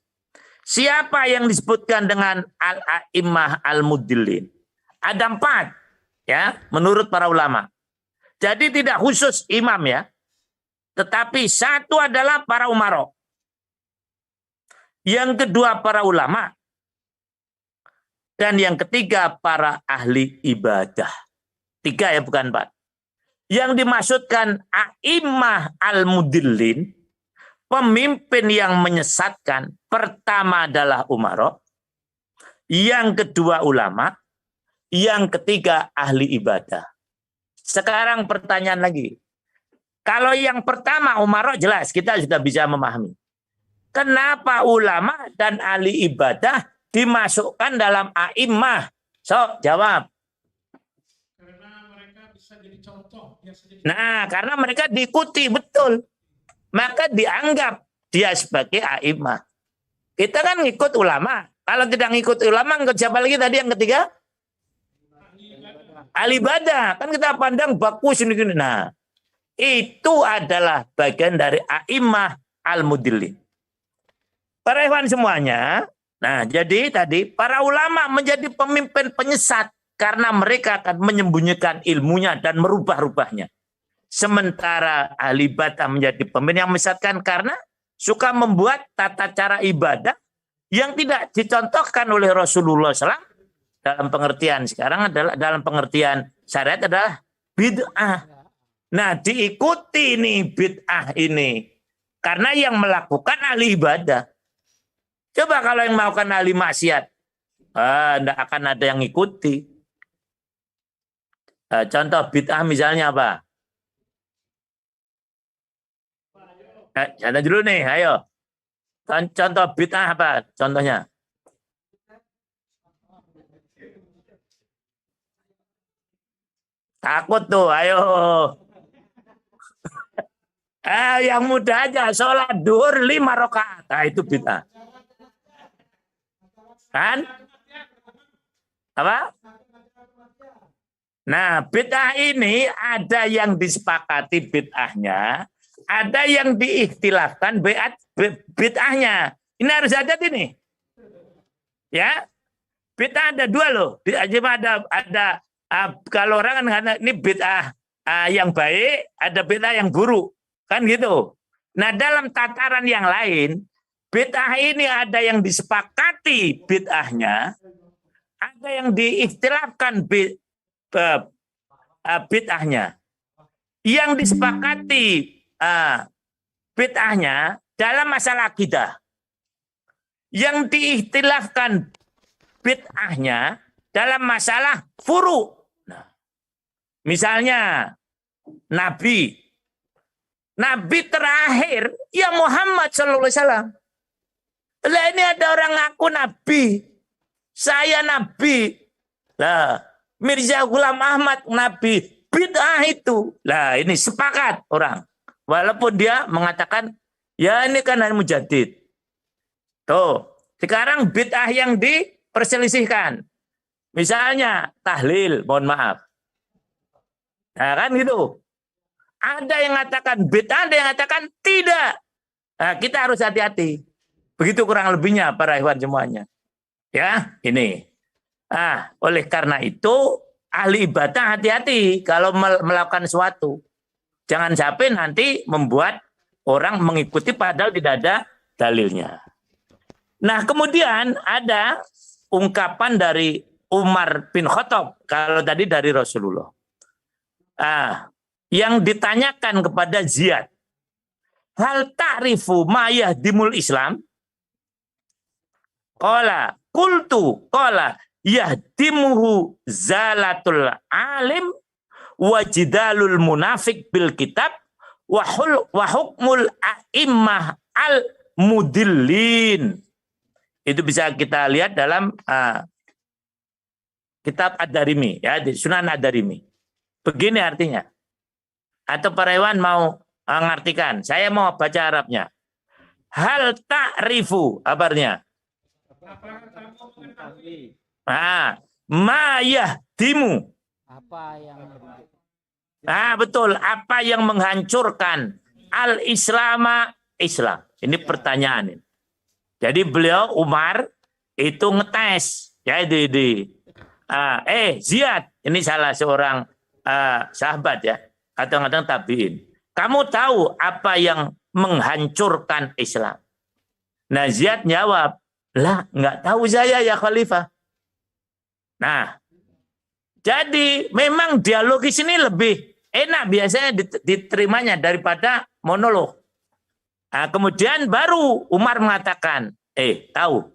Siapa yang disebutkan dengan al-a'immah al-mudillin? Ada 4 ya, menurut para ulama. Jadi tidak khusus imam ya, tetapi satu adalah para umara. Yang kedua para ulama. Dan yang ketiga para ahli ibadah. 3 ya, bukan 4. Yang dimaksudkan a'immah al-mudillin, pemimpin yang menyesatkan, pertama adalah umara, yang kedua ulama, yang ketiga ahli ibadah. Sekarang pertanyaan lagi. Kalau yang pertama umara jelas kita sudah bisa memahami. Kenapa ulama dan ahli ibadah dimasukkan dalam a'immah? So, jawab. Karena mereka bisa jadi contoh. Nah, karena mereka diikuti, betul. Maka dianggap dia sebagai a'immah. Kita kan ngikut ulama. Kalau tidak ngikut ulama, ngikut siapa lagi tadi yang ketiga? Ahli ibadah. Kan kita pandang bagus ini. Nah, itu adalah bagian dari a'immah al-mudillin. Para ikhwan semuanya, nah jadi tadi para ulama menjadi pemimpin penyesat karena mereka akan menyembunyikan ilmunya dan merubah-rubahnya. Sementara ahli ibadah menjadi pemimpin yang menyesatkan karena suka membuat tata cara ibadah yang tidak dicontohkan oleh Rasulullah SAW dalam pengertian sekarang adalah dalam pengertian syariat adalah bid'ah. Nah, diikuti nih bid'ah ini karena yang melakukan ahli ibadah. Coba kalau yang melakukan ahli maksiat, tidak akan ada yang ikuti. Contoh bid'ah misalnya apa? Contoh dulu nih, ayo. Contoh bid'ah apa? Contohnya. Takut tuh, ayo. Yang mudah aja, sholat duhur 5 rakaat. Nah, itu bid'ah. Kan? Apa? Nah, bid'ah ini ada yang disepakati bid'ahnya, ada yang diikhtilafkan bid'ahnya. Ini harus ada ini. Ya. Bid'ah ada 2 loh. Ada kalau orang kan ini bid'ah yang baik, ada bid'ah yang buruk. Kan gitu. Nah, dalam tataran yang lain, bid'ah ini ada yang disepakati bid'ahnya, ada yang diikhtilafkan bid'ahnya. Yang disepakati bid'ahnya dalam masalah akidah. Yang diikhtilafkan bid'ahnya dalam masalah furu'. Nah, misalnya Nabi terakhir ya Muhammad sallallahu alaihi wasallam. Lah ini ada orang ngaku Nabi. Saya Nabi. Lah, Mirza Ghulam Ahmad Nabi. Bid'ah itu. Lah, ini sepakat orang. Walaupun dia mengatakan, ya ini kan hanya mujaddid. Tuh, sekarang bid'ah yang diperselisihkan. Misalnya, tahlil, mohon maaf. Nah, kan gitu. Ada yang mengatakan bid'ah, ada yang mengatakan tidak. Nah, kita harus hati-hati. Begitu kurang lebihnya para ikhwan semuanya. Ya, ini. Oleh karena itu ahli ibadah hati-hati kalau melakukan sesuatu. Jangan sampai nanti membuat orang mengikuti padahal tidak ada dalilnya. Nah, kemudian ada ungkapan dari Umar bin Khattab kalau tadi dari Rasulullah. Yang ditanyakan kepada Ziyad, hal ta'rifu ma yahdimul Islam? Qala yahdimuhu zalatul alim wajidalul munafik bil kitab wa hukmul a'immah al mudillin. Itu bisa kita lihat dalam kitab Ad-Darimi, ya, di Sunan Ad-Darimi. Begini artinya. Atau para hewan mau mengartikan. Saya mau baca Arabnya. Hal ta'rifu, artinya. Ma yahdimu. Apa yang betul, apa yang menghancurkan al-islama Islam. Ini pertanyaan ini. Jadi beliau Umar itu ngetes ya Ziyad, ini salah seorang sahabat ya, kadang-kadang tabiin. Kamu tahu apa yang menghancurkan Islam? Nah, Ziyad jawab, lah nggak tahu saya ya Khalifah. Nah, jadi memang dialogis ini lebih enak biasanya diterimanya daripada monolog. Nah, kemudian baru Umar mengatakan, tahu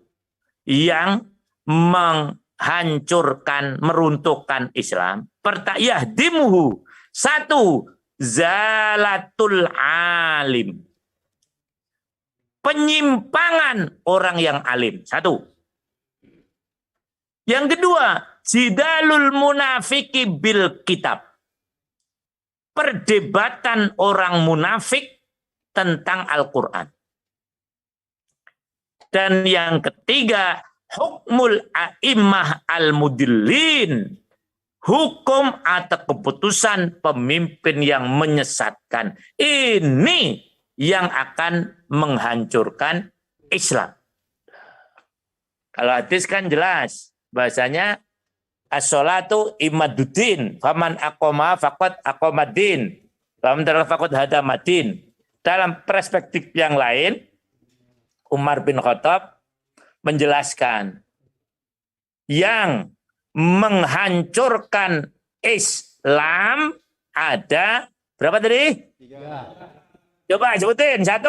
yang menghancurkan, meruntuhkan Islam, yahdimuhu, 1, zalatul alim, penyimpangan orang yang alim, 1. Yang kedua, jidalul munafiki bil kitab. Perdebatan orang munafik tentang Al-Quran. Dan yang ketiga, hukmul a'immah al-mudillin. Hukum atau keputusan pemimpin yang menyesatkan. Ini yang akan menghancurkan Islam. Kalau hadis kan jelas. Bahasanya, as-sholatu imaduddin. Faman aqoma faqad aqomaddin. Faman taraka faqad hadamadin. Dalam perspektif yang lain, Umar bin Khattab menjelaskan yang menghancurkan Islam ada berapa tadi? 3. Coba sebutin 1.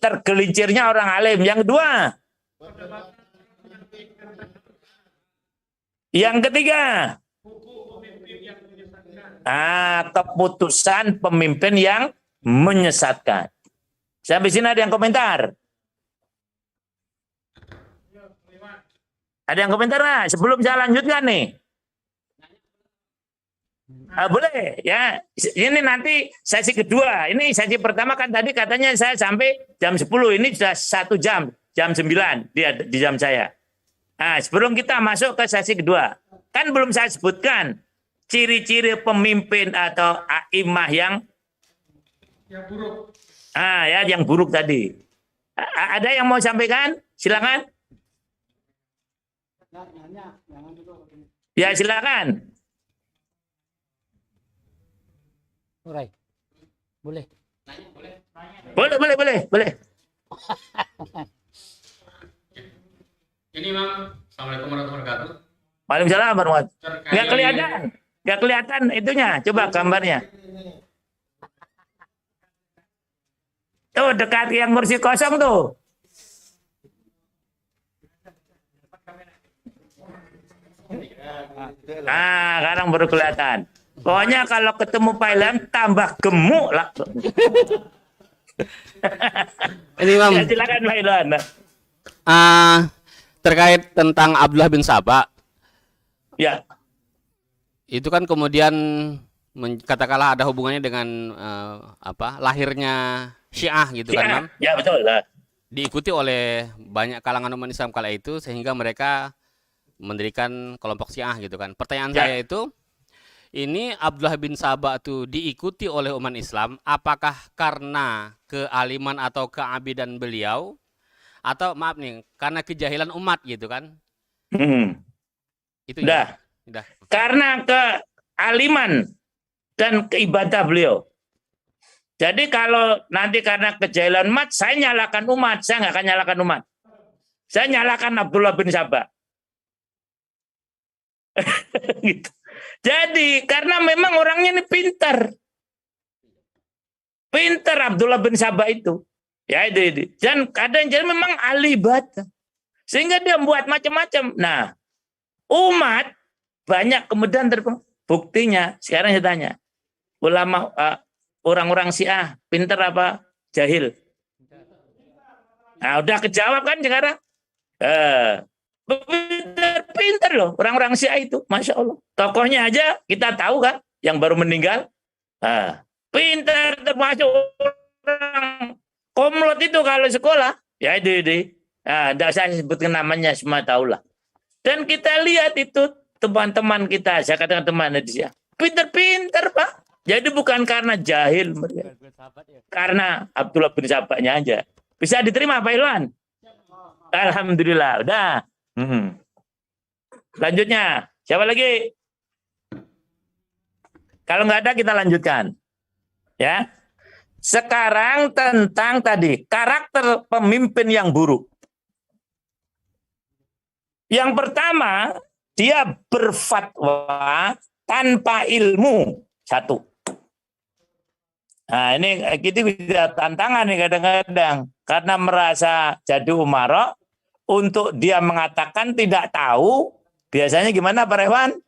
Tergelincirnya orang alim. Yang 2. Yang ketiga. Keputusan pemimpin yang menyesatkan. Sampai sini ada yang komentar? Ada yang komentar nggak? Sebelum saya lanjutkan nih. Boleh ya. Ini nanti sesi kedua. Ini sesi pertama kan tadi katanya saya sampai jam 10. Ini sudah 1 jam. Jam 9 di jam saya. Nah, sebelum kita masuk ke sesi kedua. Kan belum saya sebutkan ciri-ciri pemimpin atau a'imah yang buruk. Ya yang buruk tadi. Ada yang mau sampaikan? Silakan. Ya silakan. Urai. Boleh. Boleh. Ini Mang, Assalamualaikum warahmatullahi wabarakatuh. Waalaikumsalam warahmatullahi wabarakatuh. Nggak kelihatan itunya. Coba gambarnya. Tuh dekat yang kursi kosong tuh. Sekarang baru kelihatan. Pokoknya kalau ketemu Pak Ilham tambah gemuk lah. Ini Mam, Ya, silakan Pak Ilham. terkait tentang Abdullah bin Sabah, Ya. itu kan kemudian katakanlah ada hubungannya dengan lahirnya Syiah gitu kan, Mam? Ya betul lah. Diikuti oleh banyak kalangan umat Islam kala itu sehingga mereka mendirikan kelompok Syiah gitu kan. Pertanyaan Ya. saya itu, ini Abdullah bin Sabah itu diikuti oleh umat Islam, apakah karena kealiman atau keabidan beliau, atau maaf nih, karena kejahilan umat gitu kan? Itu Udah. Udah. Karena kealiman dan keibadah beliau. Jadi kalau nanti karena kejahilan umat, saya nyalakan umat. Saya nggak akan nyalakan umat. Saya nyalakan Abdullah bin Sabah. Gitu. Jadi karena memang orangnya ini pintar. Pintar Abdullah bin Sabah itu. Ya itu. Dan kadang jadi memang ahli ibadah. Sehingga dia membuat macam-macam. Nah, umat banyak kemudian buktinya. Sekarang saya tanya. Ulama orang-orang Syiah pintar apa jahil? Nah, udah kejawab kan sekarang? Pintar loh orang-orang Syiah itu, Masya Allah. Tokohnya aja kita tahu kan, yang baru meninggal. Pintar, termasuk orang komlot itu kalau sekolah. Ya itu. Tidak saya sebutkan namanya, semua tahu lah. Dan kita lihat itu teman-teman kita, saya katakan teman di Syiah. Pintar-pintar Pak. Jadi bukan karena jahil mereka. Karena Abdullah bin Sabahnya aja. Bisa diterima Pak Ilwan? Alhamdulillah. Udah. Lanjutnya. Siapa lagi? Kalau nggak ada kita lanjutkan. Ya. Sekarang tentang tadi. Karakter pemimpin yang buruk. Yang pertama. Dia berfatwa tanpa ilmu. 1. Nah ini kita tantangan nih kadang-kadang. Karena merasa jadi umarok. Untuk dia mengatakan tidak tahu. Biasanya gimana Pak Rewan?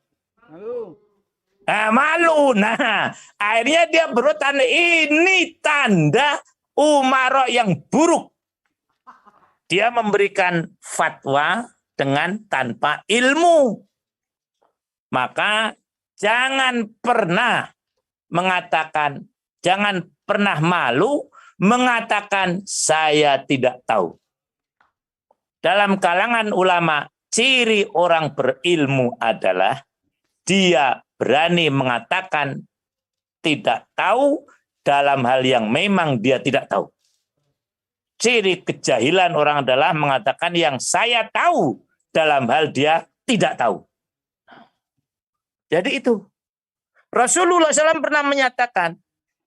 Malu. Nah akhirnya dia berurutan. Ini tanda umarok yang buruk. dia memberikan fatwa dengan tanpa ilmu. Maka jangan pernah mengatakan, jangan pernah malu mengatakan saya tidak tahu. Dalam kalangan ulama, ciri orang berilmu adalah dia berani mengatakan tidak tahu dalam hal yang memang dia tidak tahu. Ciri kejahilan orang adalah mengatakan yang saya tahu dalam hal dia tidak tahu. Jadi itu. Rasulullah SAW pernah menyatakan,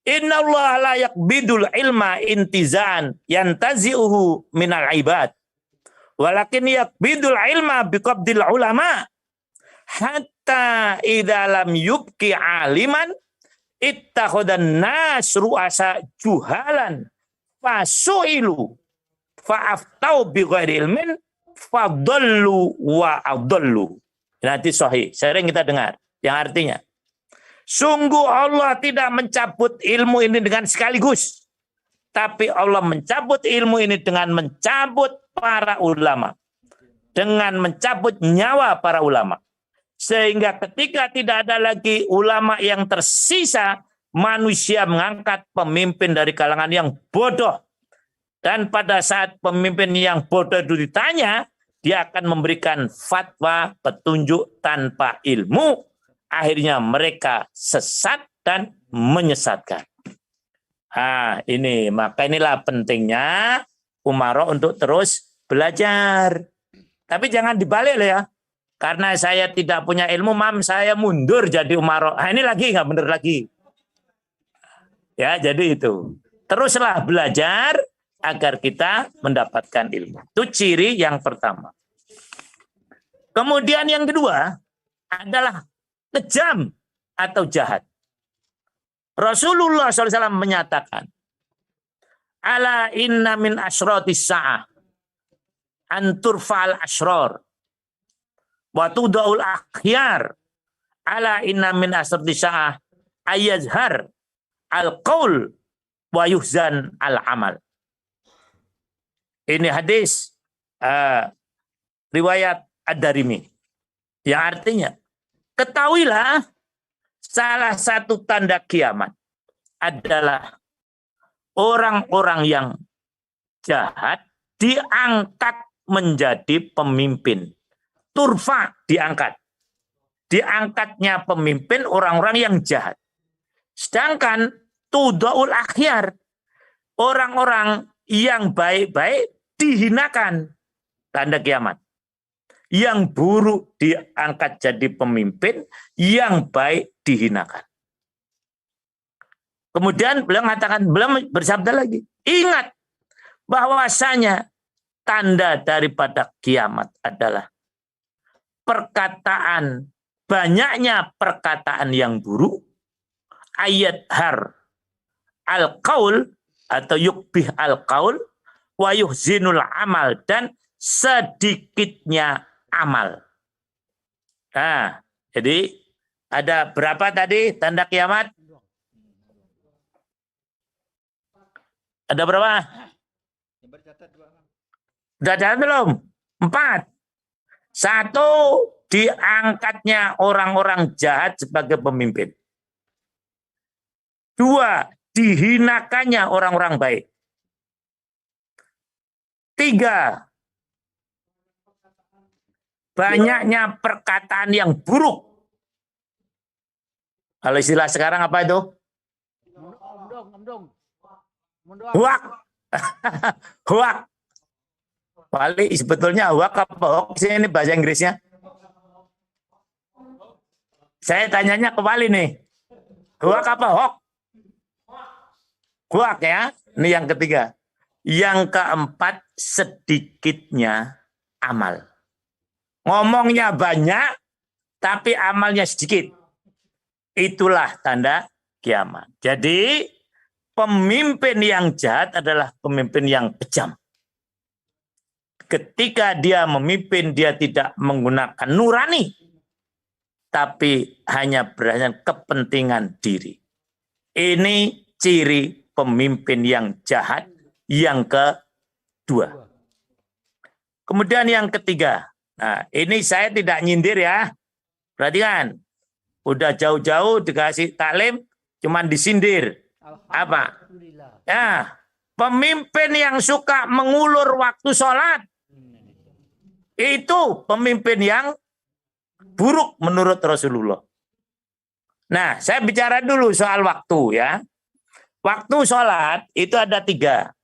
Inna Allah la yakbidul ilma intizaan yantazi'uhu minal ibad. Walakin yakbidul ilma biqabdil ulama. Hatta idha lam yubki aliman ittakhodan nas ru'asa juhalan fasu'ilu fa'aftau bighairi ilmin fadallu wa adallu. Nanti sahih, sering kita dengar. Yang artinya, sungguh Allah tidak mencabut ilmu ini dengan sekaligus. Tapi Allah mencabut ilmu ini dengan mencabut para ulama. Dengan mencabut nyawa para ulama. Sehingga ketika tidak ada lagi ulama yang tersisa, manusia mengangkat pemimpin dari kalangan yang bodoh. Dan pada saat pemimpin yang bodoh itu ditanya, dia akan memberikan fatwa petunjuk tanpa ilmu. Akhirnya mereka sesat dan menyesatkan. Ini, maka inilah pentingnya umarok untuk terus belajar. Tapi jangan dibalik ya. Karena saya tidak punya ilmu, saya mundur jadi umarok. Ini lagi nggak bener lagi. Ya, jadi itu. Teruslah belajar agar kita mendapatkan ilmu. Itu ciri yang pertama. Kemudian yang kedua adalah kejam atau jahat. Rasulullah SAW menyatakan, Ala inna min asratis sa'ah anturfa'al asrar wa tuda'ul akhyar. Ala inna min asratis sa'ah ayazhar al-qaul wa yuhzan al-amal. Ini hadis riwayat Ad-Darimi. Yang artinya, ketahuilah salah satu tanda kiamat adalah orang-orang yang jahat diangkat menjadi pemimpin. Turfa diangkat. Diangkatnya pemimpin orang-orang yang jahat. Sedangkan tudaul akhyar, orang-orang yang baik-baik dihinakan. Tanda kiamat. Yang buruk diangkat jadi pemimpin, yang baik dihinakan. Kemudian beliau mengatakan, beliau bersabda lagi, ingat bahwasanya tanda daripada kiamat adalah perkataan, banyaknya perkataan yang buruk, ayat har al-qaul atau yukbih al-qaul, wa yuhzinul amal, dan sedikitnya amal. Nah, jadi ada berapa tadi tanda kiamat? Ada berapa? Sudah catat belum? 4. 1, diangkatnya orang-orang jahat sebagai pemimpin. 2, dihinakannya orang-orang baik. 3, banyaknya perkataan yang buruk. Kalau istilah sekarang apa itu? Huak. Huak. Wali sebetulnya huak apa hoax ini bahasa Inggrisnya? Saya tanyanya ke Wali nih. Huak apa hoax? Huak ya. Ini yang ketiga. Yang keempat, sedikitnya amal. Ngomongnya banyak, tapi amalnya sedikit. Itulah tanda kiamat. Jadi, pemimpin yang jahat adalah pemimpin yang kejam. Ketika dia memimpin, dia tidak menggunakan nurani, tapi hanya berdasarkan kepentingan diri. Ini ciri pemimpin yang jahat yang kedua. Kemudian yang ketiga. Nah, ini saya tidak nyindir ya. Perhatikan. Udah jauh-jauh dikasih taklim, cuman disindir. Apa? Alhamdulillah. Ya, pemimpin yang suka mengulur waktu sholat, itu pemimpin yang buruk menurut Rasulullah. Nah, saya bicara dulu soal waktu ya. Waktu sholat itu ada 3.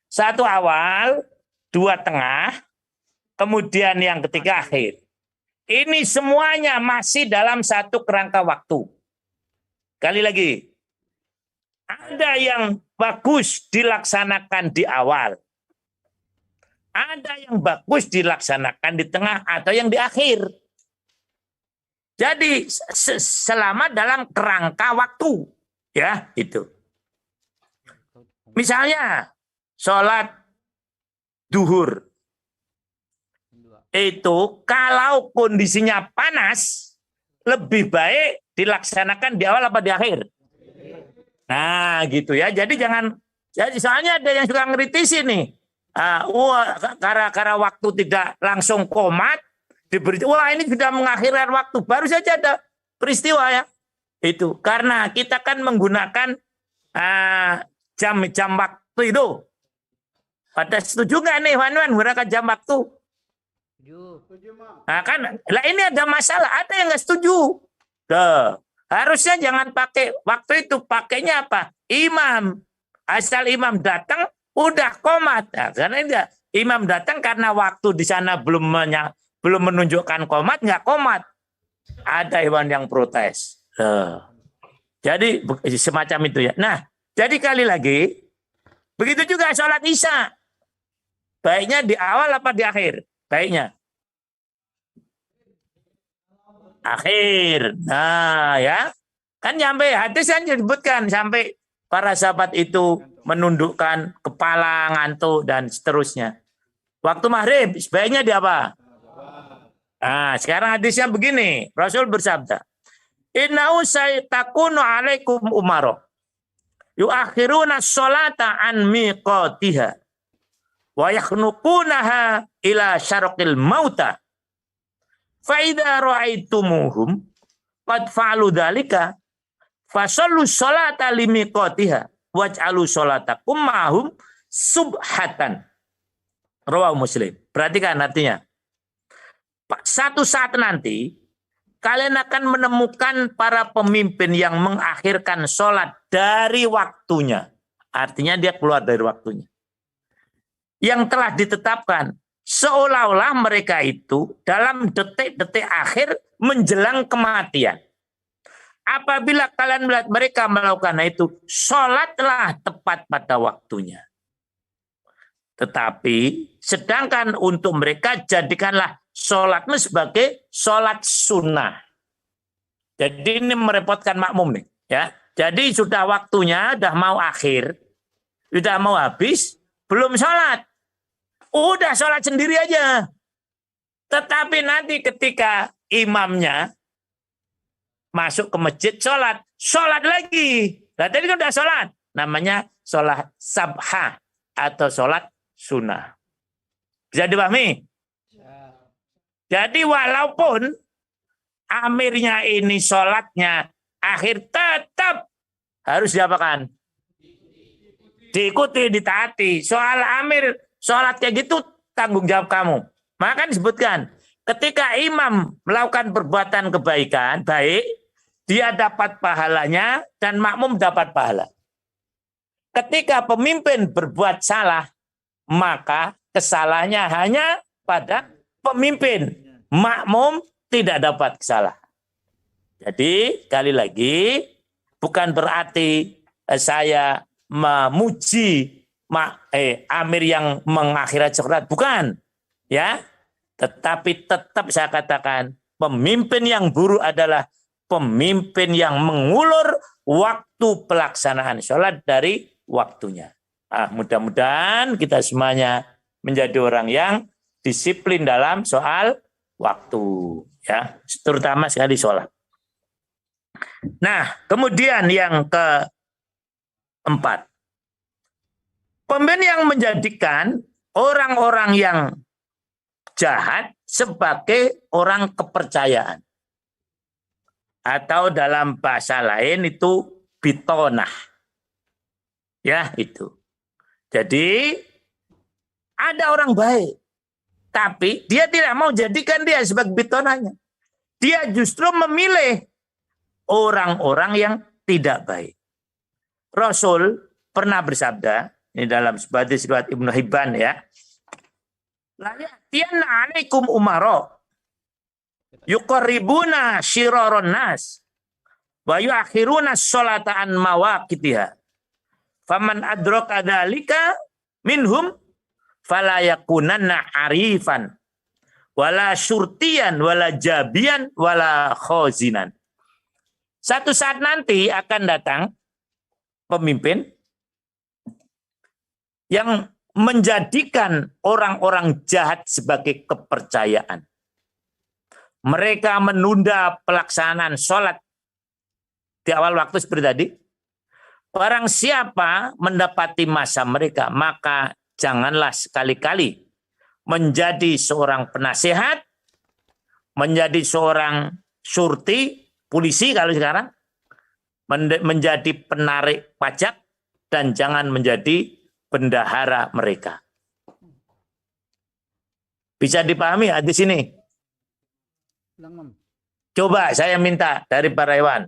1 awal, 2 tengah, kemudian yang ketiga akhir. Ini semuanya masih dalam satu kerangka waktu. Kali lagi, ada yang bagus dilaksanakan di awal. Ada yang bagus dilaksanakan di tengah atau yang di akhir. Jadi selama dalam kerangka waktu. Ya, itu. Misalnya, sholat duhur. Itu kalau kondisinya panas, lebih baik dilaksanakan di awal apa di akhir? Nah, gitu ya. Jadi jangan, jadi soalnya ada yang suka ngeritisi nih. Karena waktu tidak langsung komat, diberi, wah ini sudah mengakhirkan waktu. Baru saja ada peristiwa ya. Itu karena kita kan menggunakan jam waktu itu. Pada setuju nggak nih Wan menggunakan jam waktu? Nah kan, lah ini ada masalah. Ada yang nggak setuju. Harusnya jangan pakai waktu itu, pakainya apa? Imam. Asal imam datang, udah komat. Nah, karena enggak, imam datang karena waktu di sana belum menunjukkan komat, nggak komat. Ada hewan yang protes. Jadi semacam itu ya. Nah, jadi kali lagi, begitu juga sholat isya. Baiknya di awal apa di akhir? Baiknya akhir. Nah ya, kan sampai hadis kan disebutkan sampai para sahabat itu menundukkan kepala, ngantuk dan seterusnya. Waktu maghrib sebaiknya di apa? Nah, sekarang hadisnya begini. Rasul bersabda, "Innahu saytakunu alaikum umaro yuakhiruna sholata an miqatiha wa yakhnuqunaha ila syarqil mauta. Faida ra'aitumuhum qad fa'alu dzalika fasallu sholata limiqatiha waj'alu sholatakum ma'hum subhatan." Rawahu Muslim. Perhatikan artinya. Satu saat nanti kalian akan menemukan para pemimpin yang mengakhirkan sholat dari waktunya. Artinya dia keluar dari waktunya. Yang telah ditetapkan. Seolah-olah mereka itu dalam detik-detik akhir menjelang kematian. Apabila kalian melihat mereka melakukan itu, sholatlah tepat pada waktunya. Tetapi sedangkan untuk mereka jadikanlah sholatmu sebagai sholat sunnah. Jadi ini merepotkan makmum nih, ya. Jadi sudah waktunya, sudah mau akhir, sudah mau habis, belum sholat. Udah sholat sendiri aja. Tetapi nanti ketika imamnya masuk ke masjid sholat lagi. Nah, tadi kan udah sholat. Namanya sholat sabha atau sholat sunnah. Bisa dipahami? Jadi walaupun amirnya ini sholatnya akhir, tetap harus diapakan? Diikuti, ditaati. Soal amir sholat kayak gitu tanggung jawab kamu. Maka disebutkan ketika imam melakukan perbuatan kebaikan, baik, dia dapat pahalanya dan makmum dapat pahala. Ketika pemimpin berbuat salah, maka kesalahannya hanya pada pemimpin. Makmum tidak dapat kesalahan. Jadi sekali lagi bukan berarti saya memuji amir yang mengakhiri sholat, bukan, ya. Tetapi tetap saya katakan pemimpin yang buruk adalah pemimpin yang mengulur waktu pelaksanaan sholat dari waktunya. Mudah-mudahan kita semuanya menjadi orang yang disiplin dalam soal waktu, ya, terutama sekali sholat. Nah, kemudian yang keempat, pemimpin yang menjadikan orang-orang yang jahat sebagai orang kepercayaan. Atau dalam bahasa lain itu bitonah. Ya, itu. Jadi ada orang baik, tapi dia tidak mau jadikan dia sebagai bitonahnya. Dia justru memilih orang-orang yang tidak baik. Rasul pernah bersabda, ini dalam sebuah hadis riwayat Ibnu Hibban ya. La ya'tiyanna 'alaikum umara yuqarribuna syiraron nas wa yuakhiruna sholata an mawaqitiha. Faman adraka dzalika minhum fala yakunanna arifan wala syurtian wala jabian wala khozinan. Satu saat nanti akan datang pemimpin yang menjadikan orang-orang jahat sebagai kepercayaan. Mereka menunda pelaksanaan sholat di awal waktu seperti tadi. Barang siapa mendapati masa mereka, maka janganlah sekali-kali menjadi seorang penasehat, menjadi seorang surti, polisi kalau sekarang, menjadi penarik pajak, dan jangan menjadi bendahara mereka. Bisa dipahami hadis ini? Coba saya minta dari Pak Raywan,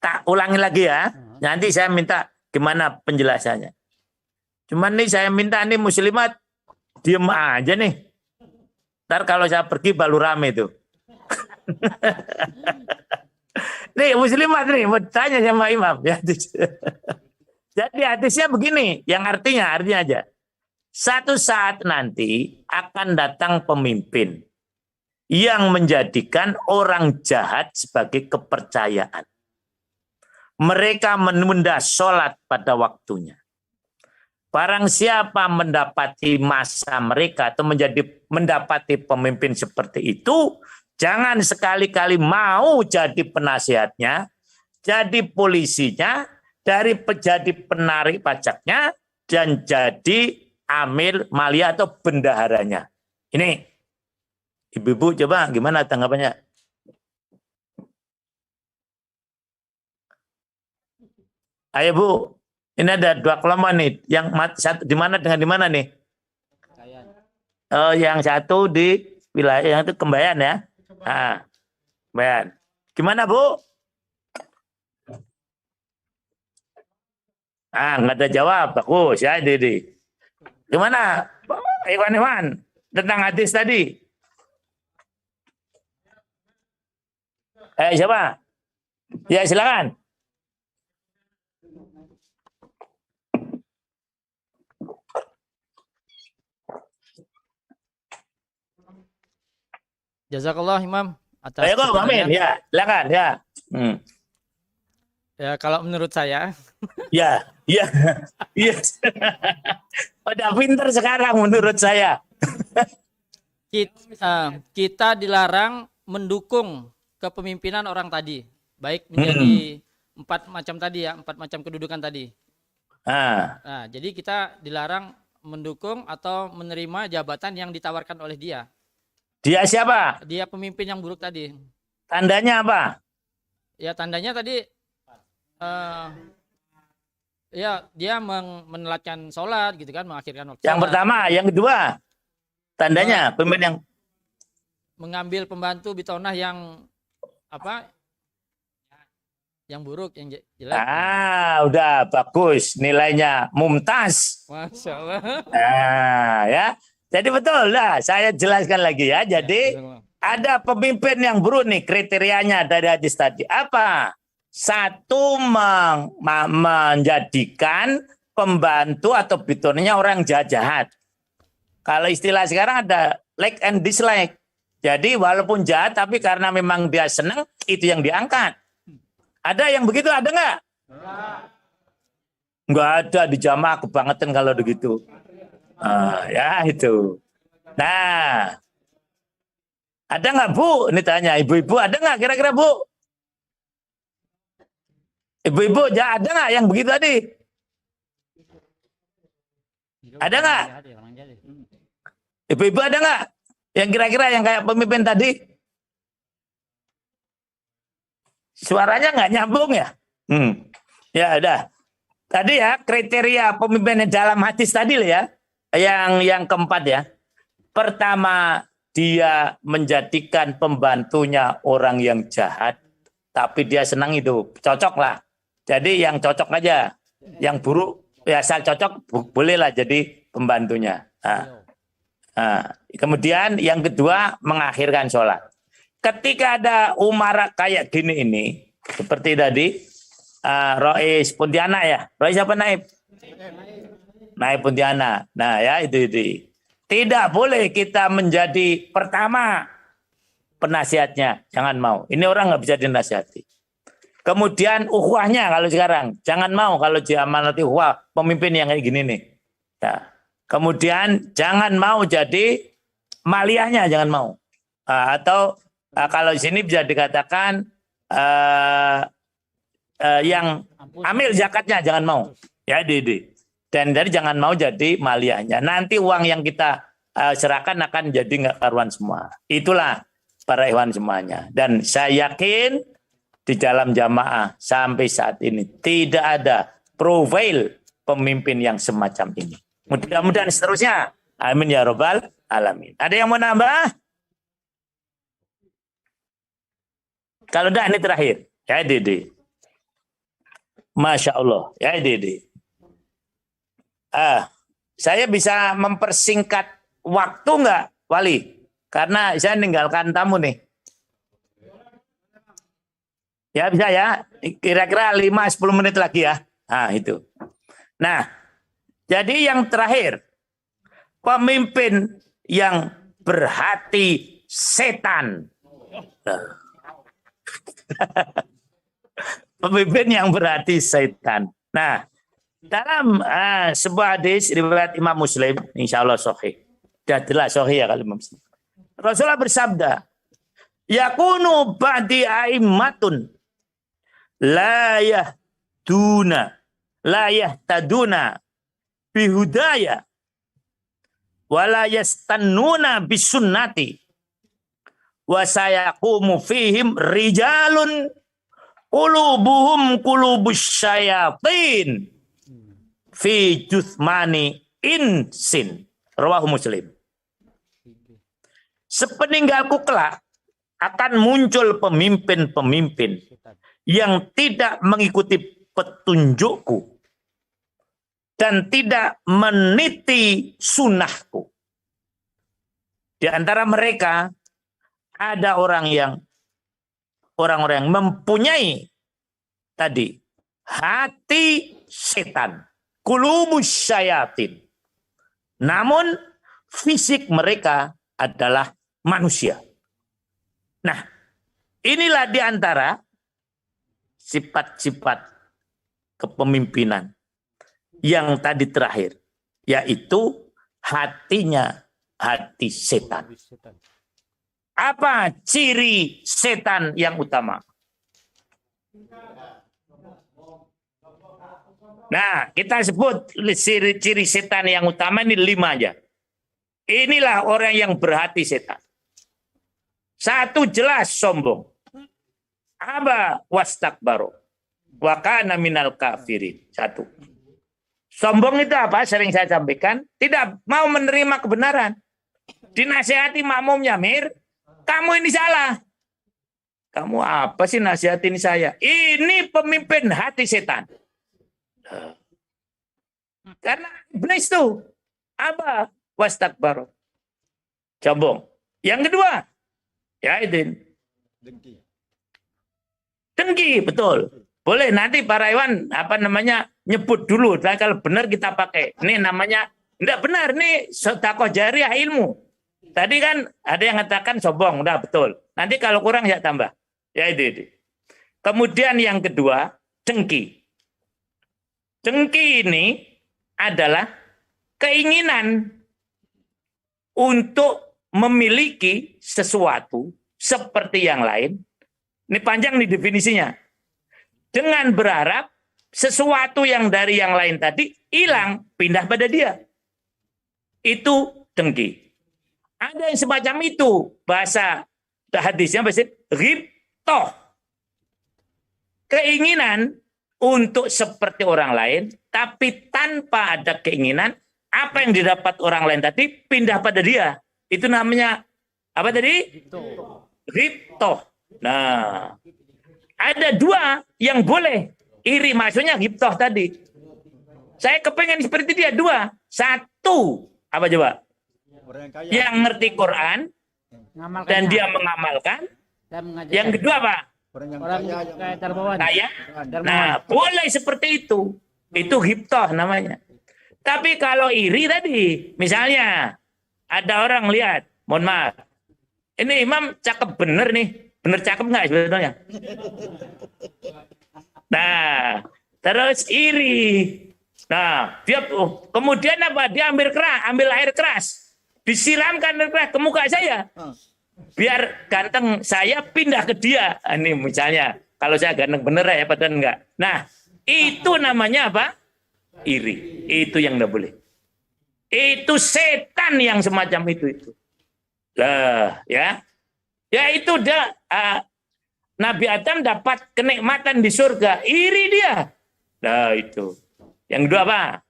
tak ulangi lagi ya. Nanti saya minta gimana penjelasannya. Cuman nih saya minta nih muslimat diem aja nih. Ntar kalau saya pergi baru rame tuh. Nih muslimat nih mau tanya sama imam ya. Jadi hadisnya begini, yang artinya aja. Satu saat nanti akan datang pemimpin yang menjadikan orang jahat sebagai kepercayaan. Mereka menunda sholat pada waktunya. Barang siapa mendapati masa mereka atau mendapati pemimpin seperti itu, jangan sekali-kali mau jadi penasihatnya, jadi polisinya, jadi penarik pajaknya, dan jadi amil maliyah atau bendaharanya. Ini, ibu-ibu coba gimana tanggapannya? Ayo Bu, ini ada dua kelompok nih, yang satu di mana dengan di mana nih? Oh, yang satu di wilayah yang itu Kembayan ya. Ah, Kembayan. Gimana Bu? Nggak ada jawab. Bagus ya, Didi. Gimana, Iwan, tentang hadis tadi? Siapa? Ya, silakan. Jazakallah Imam atas Ayo kok, amin. Ya, silakan ya. Ya, kalau menurut saya, Ya. Yes. Udah pinter sekarang menurut saya. kita dilarang mendukung kepemimpinan orang tadi, baik menjadi empat macam tadi ya, 4 macam kedudukan tadi. Nah, jadi kita dilarang mendukung atau menerima jabatan yang ditawarkan oleh dia. Dia siapa? Dia pemimpin yang buruk tadi. Tandanya apa? Ya, tandanya tadi ya dia menelatkan sholat gitu kan, mengakhirkan waktu. Yang pertama, yang kedua, tandanya pemimpin yang mengambil pembantu bitonah yang apa? Yang buruk, yang jelek. Udah bagus, nilainya mumtaz. Masya Allah. Ya. Jadi betul lah, saya jelaskan lagi ya. Jadi ada pemimpin yang buruk nih, kriterianya dari hadis tadi. Apa? Satu, menjadikan pembantu atau bitonnya orang jahat-jahat. Kalau istilah sekarang ada like and dislike. Jadi walaupun jahat, tapi karena memang dia senang, itu yang diangkat. Ada yang begitu, ada nggak? Nggak ada, di jamaah kebangetan kalau begitu. Ya itu. Nah, ada nggak Bu? Ini tanya ibu-ibu, ada nggak kira-kira Bu? Ibu-ibu, ya ada nggak yang begitu tadi? Ada nggak? Ibu-ibu ada nggak? Yang kira-kira yang kayak pemimpin tadi? Suaranya nggak nyambung ya? Ya udah. Tadi ya kriteria pemimpin dalam hadis tadi loh ya. Yang keempat ya. Pertama, dia menjadikan pembantunya orang yang jahat, tapi dia senang hidup. Cocok lah. Jadi yang cocok aja. Yang buruk, ya asal cocok, bolehlah jadi pembantunya. Kemudian yang kedua, mengakhirkan sholat. Ketika ada umara kayak gini ini, seperti tadi, Rois Pontianak ya. Rois apa Naib? Naib Pontianak. Nah ya itu. Tidak boleh kita menjadi pertama penasihatnya. Jangan mau. Ini orang nggak bisa dinasihati. Kemudian ukhuwahnya kalau sekarang. Jangan mau kalau diamanati ukhuwah. Pemimpin yang kayak gini nih. Nah, kemudian jangan mau jadi maliyahnya. Jangan mau. Atau kalau di sini bisa dikatakan yang amil zakatnya. Jangan mau. Ya Didi. Dan dari jangan mau jadi maliyahnya. Nanti uang yang kita serahkan akan jadi nggak karuan semua. Itulah para ikhwan semuanya. Dan saya yakin di dalam jamaah sampai saat ini tidak ada profil pemimpin yang semacam ini. Mudah-mudahan seterusnya. Amin ya robbal alamin. Ada yang mau nambah? Kalau enggak ini terakhir. Ya Dede. Masya Allah. Ya Dede. Saya bisa mempersingkat waktu enggak, Wali? Karena saya meninggalkan tamu nih. Ya bisa ya, kira-kira 5-10 menit lagi ya. Nah itu. Nah, jadi yang terakhir, pemimpin yang berhati setan. Pemimpin yang berhati setan. Nah, dalam sebuah hadis riwayat Imam Muslim, insya Allah sahih. Sudah jelas sahih ya kalau Imam Muslim. Rasulullah bersabda, yakunu ba'di a'immatun la yahtaduna bihudaya wa la yastannuna bisunnati wa sayaqumu fihim rijalun qulubuhum qulubus syayatin fi juthmani insin. Rawahu Muslim. Sepeninggalku kelak akan muncul pemimpin-pemimpin yang tidak mengikuti petunjukku dan tidak meniti sunnahku. Di antara mereka ada orang-orang yang mempunyai tadi hati setan. Qulubus syayatin. Namun fisik mereka adalah manusia. Nah, inilah di antara sifat-sifat kepemimpinan yang tadi terakhir, yaitu hatinya hati setan. Apa ciri setan yang utama? Nah, kita sebut ciri setan yang utama ini 5 aja. Inilah orang yang berhati setan. 1 jelas sombong. Aba wastakbaru. Wa kana minal kafirin. 1. Sombong itu apa? Sering saya sampaikan. Tidak mau menerima kebenaran. Dinasihati makmumnya, Mir. Kamu ini salah. Kamu apa sih nasihatin saya? Ini pemimpin hati setan. Karena iblis itu apa? Wastakbaru. Sombong. Yang kedua, ya itu. Dengki, betul. Boleh nanti para Iwan nyebut dulu. Nah, kalau benar kita pakai. Ini namanya enggak benar, ini sedekah jariah ilmu. Tadi kan ada yang mengatakan sombong, udah betul. Nanti kalau kurang ya tambah. Ya itu. Kemudian yang kedua, dengki. Dengki ini adalah keinginan untuk memiliki sesuatu seperti yang lain. Ini panjang nih definisinya. Dengan berharap sesuatu yang dari yang lain tadi hilang, pindah pada dia. Itu dengki. Ada yang semacam itu. Bahasa hadisnya bahasa ghibtoh. Keinginan untuk seperti orang lain, tapi tanpa ada keinginan, apa yang didapat orang lain tadi pindah pada dia. Itu namanya apa tadi? Ghibtoh. Nah, ada dua yang boleh iri, maksudnya ghibtoh tadi. Saya kepengen seperti dia, dua. Satu, apa coba? Yang ngerti Quran dan dia mengamalkan. Yang kedua apa? Kaya. Nah, boleh seperti itu. Itu ghibtoh namanya. Tapi kalau iri tadi, misalnya ada orang lihat, mohon maaf, ini imam cakep bener nih, bener cakep nggak sebetulnya? Nah, terus iri. Nah, dia kemudian apa? Dia ambil air keras, disiramkan air keras ke muka saya, biar ganteng saya pindah ke dia. Ini misalnya, kalau saya ganteng bener ya, padahal enggak. Nah, itu namanya apa? Iri. Itu yang enggak boleh. Itu setan yang semacam itu. Lah, ya. Ya itu Nabi Adam dapat kenikmatan di surga, iri dia. Nah, itu. Yang kedua apa?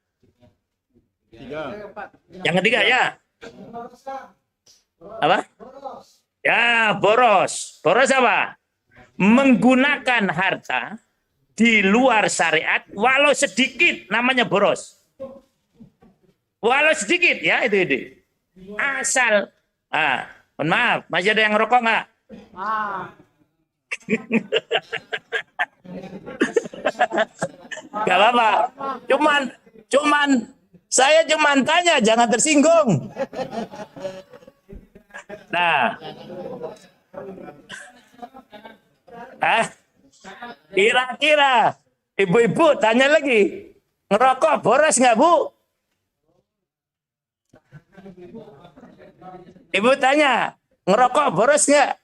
Yang ketiga ya. Apa? Ya, boros. Boros apa? Menggunakan harta di luar syariat walau sedikit, namanya boros. Walau sedikit ya, itu. Asal mohon maaf, masih ada yang ngerokok nggak? Gak apa-apa. Saya cuman tanya, jangan tersinggung. Nah, kira-kira ibu-ibu tanya lagi, ngerokok boros nggak Bu? Ibu tanya, ngerokok boros nggak?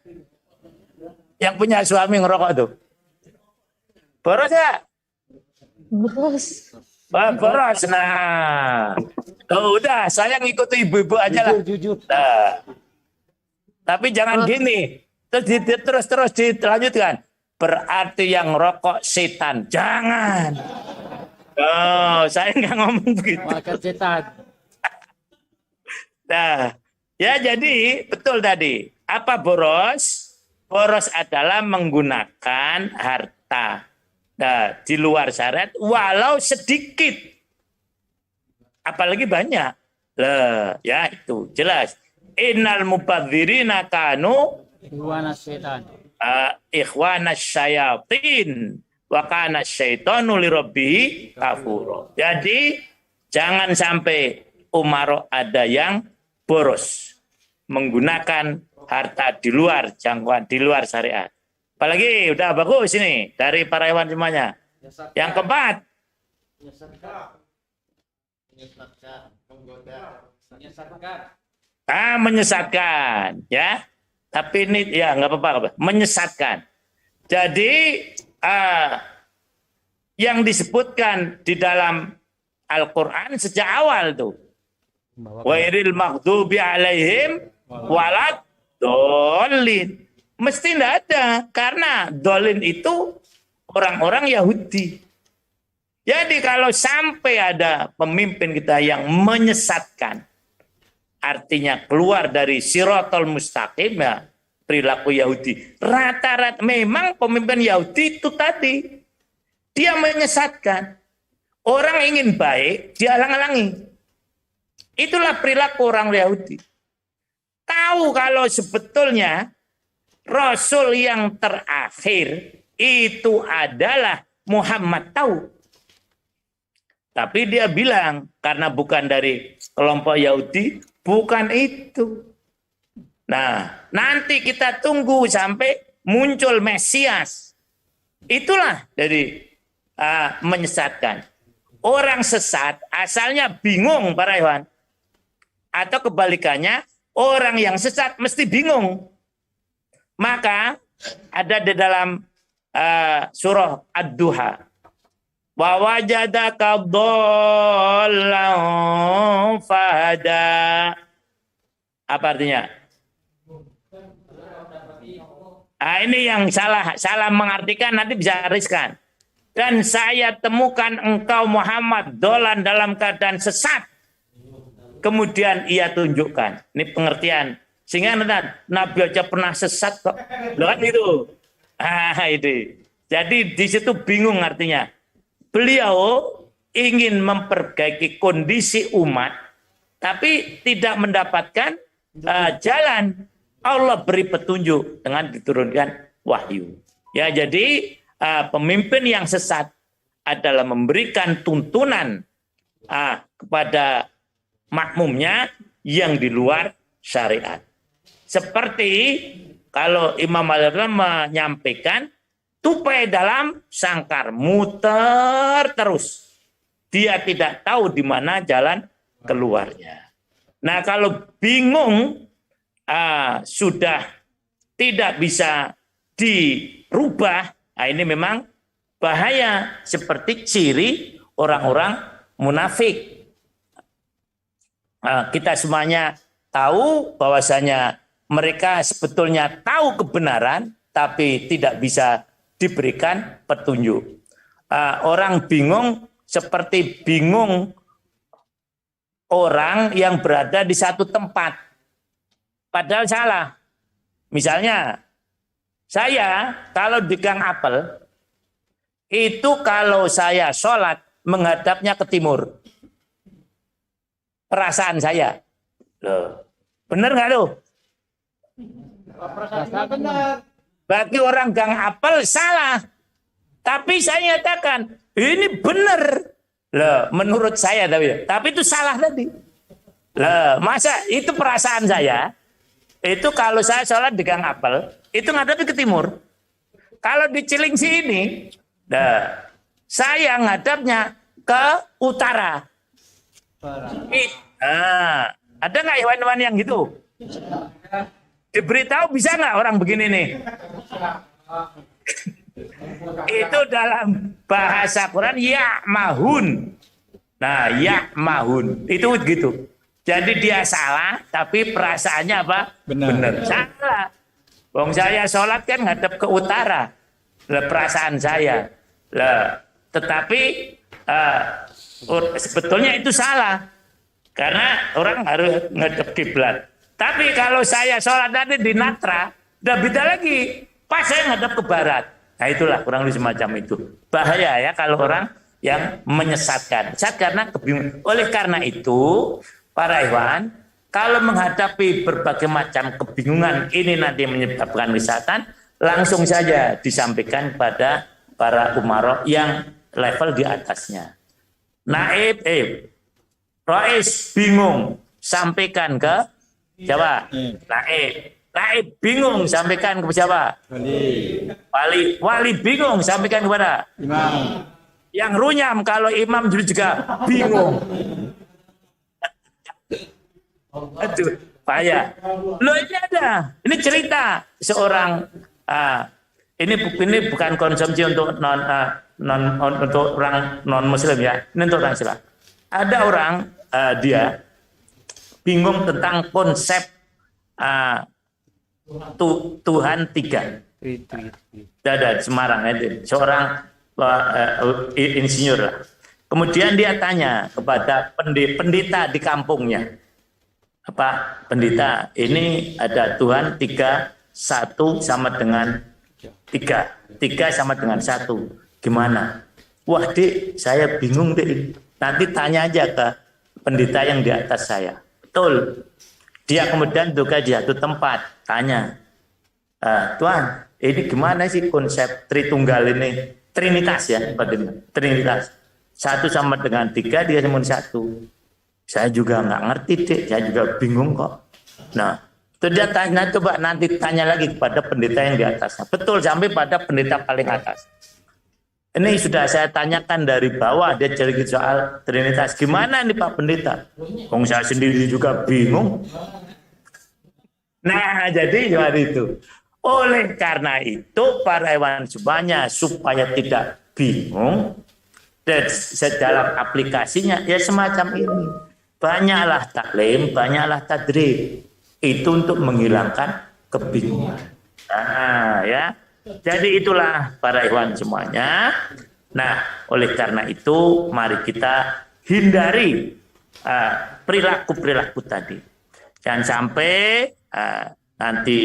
Yang punya suami ngerokok tuh, boros nggak? Boros. Boros. Nah, udah saya ngikuti ibu-ibu aja lah. Jujur. Nah, tapi jangan gini. Terus dilanjutkan. Berarti yang rokok setan. Jangan. Oh, saya nggak ngomong begitu. Makan setan. Nah, ya jadi betul tadi. Apa boros? Boros adalah menggunakan harta. Nah, di luar syariat walau sedikit. Apalagi banyak. Lah, ya itu jelas. Innal mubadzirina kanu ikhwanas syayatin wa kana syaitanu lirabbihi kafura. Jadi jangan sampai umaro ada yang boros menggunakan harta di luar jangkauan, di luar syariat. Apalagi udah bagus ini dari para hewan semuanya. Yang keempat, menyesatkan, ya. Tapi ini ya nggak apa-apa, menyesatkan. Jadi yang disebutkan di dalam Al-Quran sejak awal tuh, wairil maghdubi alaihim walad dolin. Mesti tidak ada, karena dolin itu orang-orang Yahudi. Jadi kalau sampai ada pemimpin kita yang menyesatkan, artinya keluar dari siratal mustaqim, ya perilaku Yahudi. Rata-rata memang pemimpin Yahudi itu tadi, dia menyesatkan. Orang ingin baik, dihalang-halangi. Itulah perilaku orang Yahudi. Tahu kalau sebetulnya Rasul yang terakhir itu adalah Muhammad, tahu. Tapi dia bilang, karena bukan dari kelompok Yahudi, bukan itu. Nah, nanti kita tunggu sampai muncul Mesias. Itulah jadi menyesatkan. Orang sesat asalnya bingung para hewan. Atau kebalikannya, orang yang sesat mesti bingung. Maka ada di dalam surah Ad-Duha. Wa wajadaka dhallan fahada. Apa artinya? Nah, ini yang salah mengartikan, nanti bisa riskan. Dan saya temukan engkau Muhammad dolan dalam keadaan sesat. Kemudian ia tunjukkan. Ini pengertian. Sehingga Nabi aja pernah sesat kok. Loh itu. Itu. Jadi di situ bingung artinya. Beliau ingin memperbaiki kondisi umat, tapi tidak mendapatkan jalan. Allah beri petunjuk dengan diturunkan wahyu. Ya, jadi pemimpin yang sesat adalah memberikan tuntunan kepada makmumnya yang di luar syariat. Seperti kalau Imam Al-Ghazali menyampaikan, tupai dalam sangkar, muter terus. Dia tidak tahu di mana jalan keluarnya. Nah, kalau bingung, sudah tidak bisa dirubah, ini memang bahaya, seperti ciri orang-orang munafik. Kita semuanya tahu bahwasanya mereka sebetulnya tahu kebenaran, tapi tidak bisa diberikan petunjuk. Orang bingung seperti bingung orang yang berada di satu tempat, padahal salah. Misalnya, saya kalau di Gang Apel, itu kalau saya sholat menghadapnya ke timur. Perasaan saya. Loh, benar nggak loh? Benar. Bagi orang Gang Apel salah. Tapi saya nyatakan, ini benar. Loh, menurut saya tapi itu salah tadi. Loh, masa itu perasaan saya? Itu kalau saya sholat di Gang Apel, itu ngadep ke timur. Kalau di Cilengsi ini, saya ngadapnya ke utara. Ada nggak hewan-hewan yang gitu? Diberitahu bisa nggak orang begini nih? Itu dalam bahasa Quran ya'mahun. Nah, ya'mahun. Itu gitu. Jadi dia salah, tapi perasaannya apa? Benar. Salah. Wong saya sholat kan ngadep ke utara. Lah perasaan saya. Lah, tetapi sebetulnya itu salah. Karena orang harus ngadep kiblat. Tapi kalau saya sholat tadi di Natra, udah beda lagi. Pas saya ngadep ke barat. Nah itulah kurang lebih semacam itu. Bahaya ya kalau orang yang menyesatkan. Karena kebingungan. Oleh karena itu, para ikhwan, kalau menghadapi berbagai macam kebingungan ini nanti menyebabkan kesesatan, langsung saja disampaikan kepada para umara yang level di atasnya. Naib, Rais bingung, sampaikan ke siapa? Naib bingung, sampaikan ke siapa? Wali bingung, sampaikan kepada imam. Yang runyam kalau imam juga bingung. Aduh, payah. Loh ini ada, ini cerita seorang ini bukan konsumsi untuk untuk orang non muslim ya, ini untuk orang Islam. Ada orang dia bingung tentang konsep Tuhan tiga. Ada di Semarang itu seorang insinyur lah. Kemudian dia tanya kepada pendeta di kampungnya. Apa pendeta, ini ada Tuhan tiga, satu sama dengan tiga, tiga sama dengan satu, gimana? Wah Dik, saya bingung Dik, nanti tanya aja ke pendeta yang di atas saya. Betul. Dia kemudian juga di satu tempat tanya, Tuhan ini gimana sih konsep Tritunggal ini, Trinitas ya, Trinitas, satu sama dengan tiga, dia sama satu. Saya juga nggak ngerti Dik, saya juga bingung kok. Nah, itu dia tanya, coba nanti tanya lagi kepada pendeta yang di atasnya. Betul, sampai pada pendeta paling atas. Ini sudah saya tanyakan dari bawah, dia cerita soal Trinitas. Gimana nih Pak Pendeta? Wong saya sendiri juga bingung. Nah, jadi seperti itu. Oleh karena itu, para hewan semuanya supaya tidak bingung, dan dalam aplikasinya ya semacam ini. Banyaklah taklim, banyaklah tadrib. itu untuk menghilangkan kebingungan. Nah, ya. Jadi itulah para ikhwan semuanya. Nah, oleh karena itu mari kita hindari perilaku-perilaku tadi. Jangan sampai nanti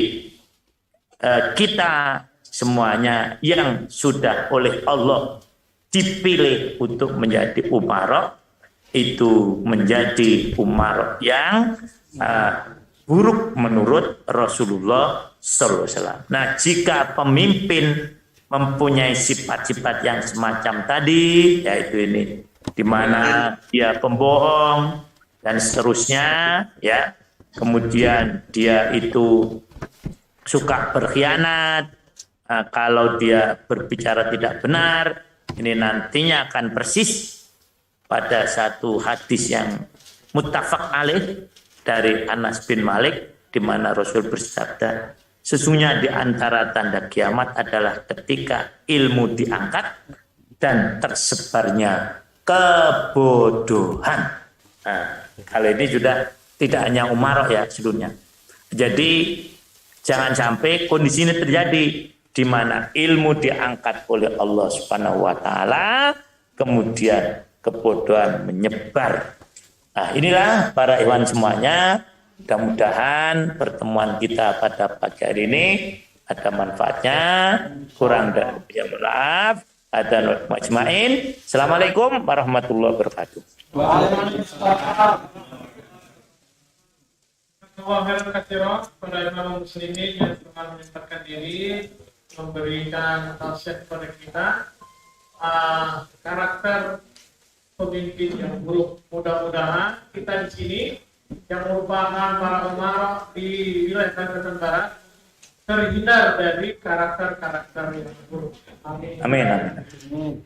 kita semuanya yang sudah oleh Allah dipilih untuk menjadi umarok itu menjadi umarok yang buruk menurut Rasulullah SAW. Nah, jika pemimpin mempunyai sifat-sifat yang semacam tadi, yaitu ini, di mana dia pembohong dan seterusnya, ya, kemudian dia itu suka berkhianat, kalau dia berbicara tidak benar, ini nantinya akan persis pada satu hadis yang muttafaq alaih dari Anas bin Malik, di mana Rasul bersabda, sesungguhnya di antara tanda kiamat adalah ketika ilmu diangkat dan tersebarnya kebodohan. Nah, kalau ini sudah tidak hanya umarok ya seluruhnya. Jadi jangan sampai kondisi ini terjadi di mana ilmu diangkat oleh Allah Subhanahu wa taala, kemudian kebodohan menyebar. Nah, inilah para ikhwan semuanya, mudah-mudahan pertemuan kita pada pagi hari ini ada manfaatnya, kurang dan lebihnya maaf. Ada majma'in. Assalamualaikum warahmatullahi wabarakatuh. Waalaikumsalam. Kepada imam muslimin yang telah menyempatkan diri memberikan nasihat kepada kita, karakter pemimpin yang buruk. Mudah-mudahan kita di sini yang merupakan para umarok di wilayah Kalimantan Barat terhindar dari karakter-karakter yang buruk. Amin. Amin.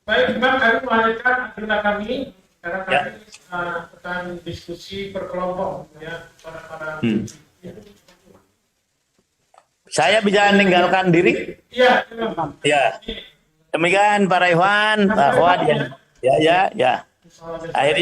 Baik, Imam, kami melanjutkan agenda kami karena kami akan diskusi berkelompok ya para Saya bisa meninggalkan diri? Iya, Imam. Ya. Demikian para ikhwan, akhwat ya. Akhirnya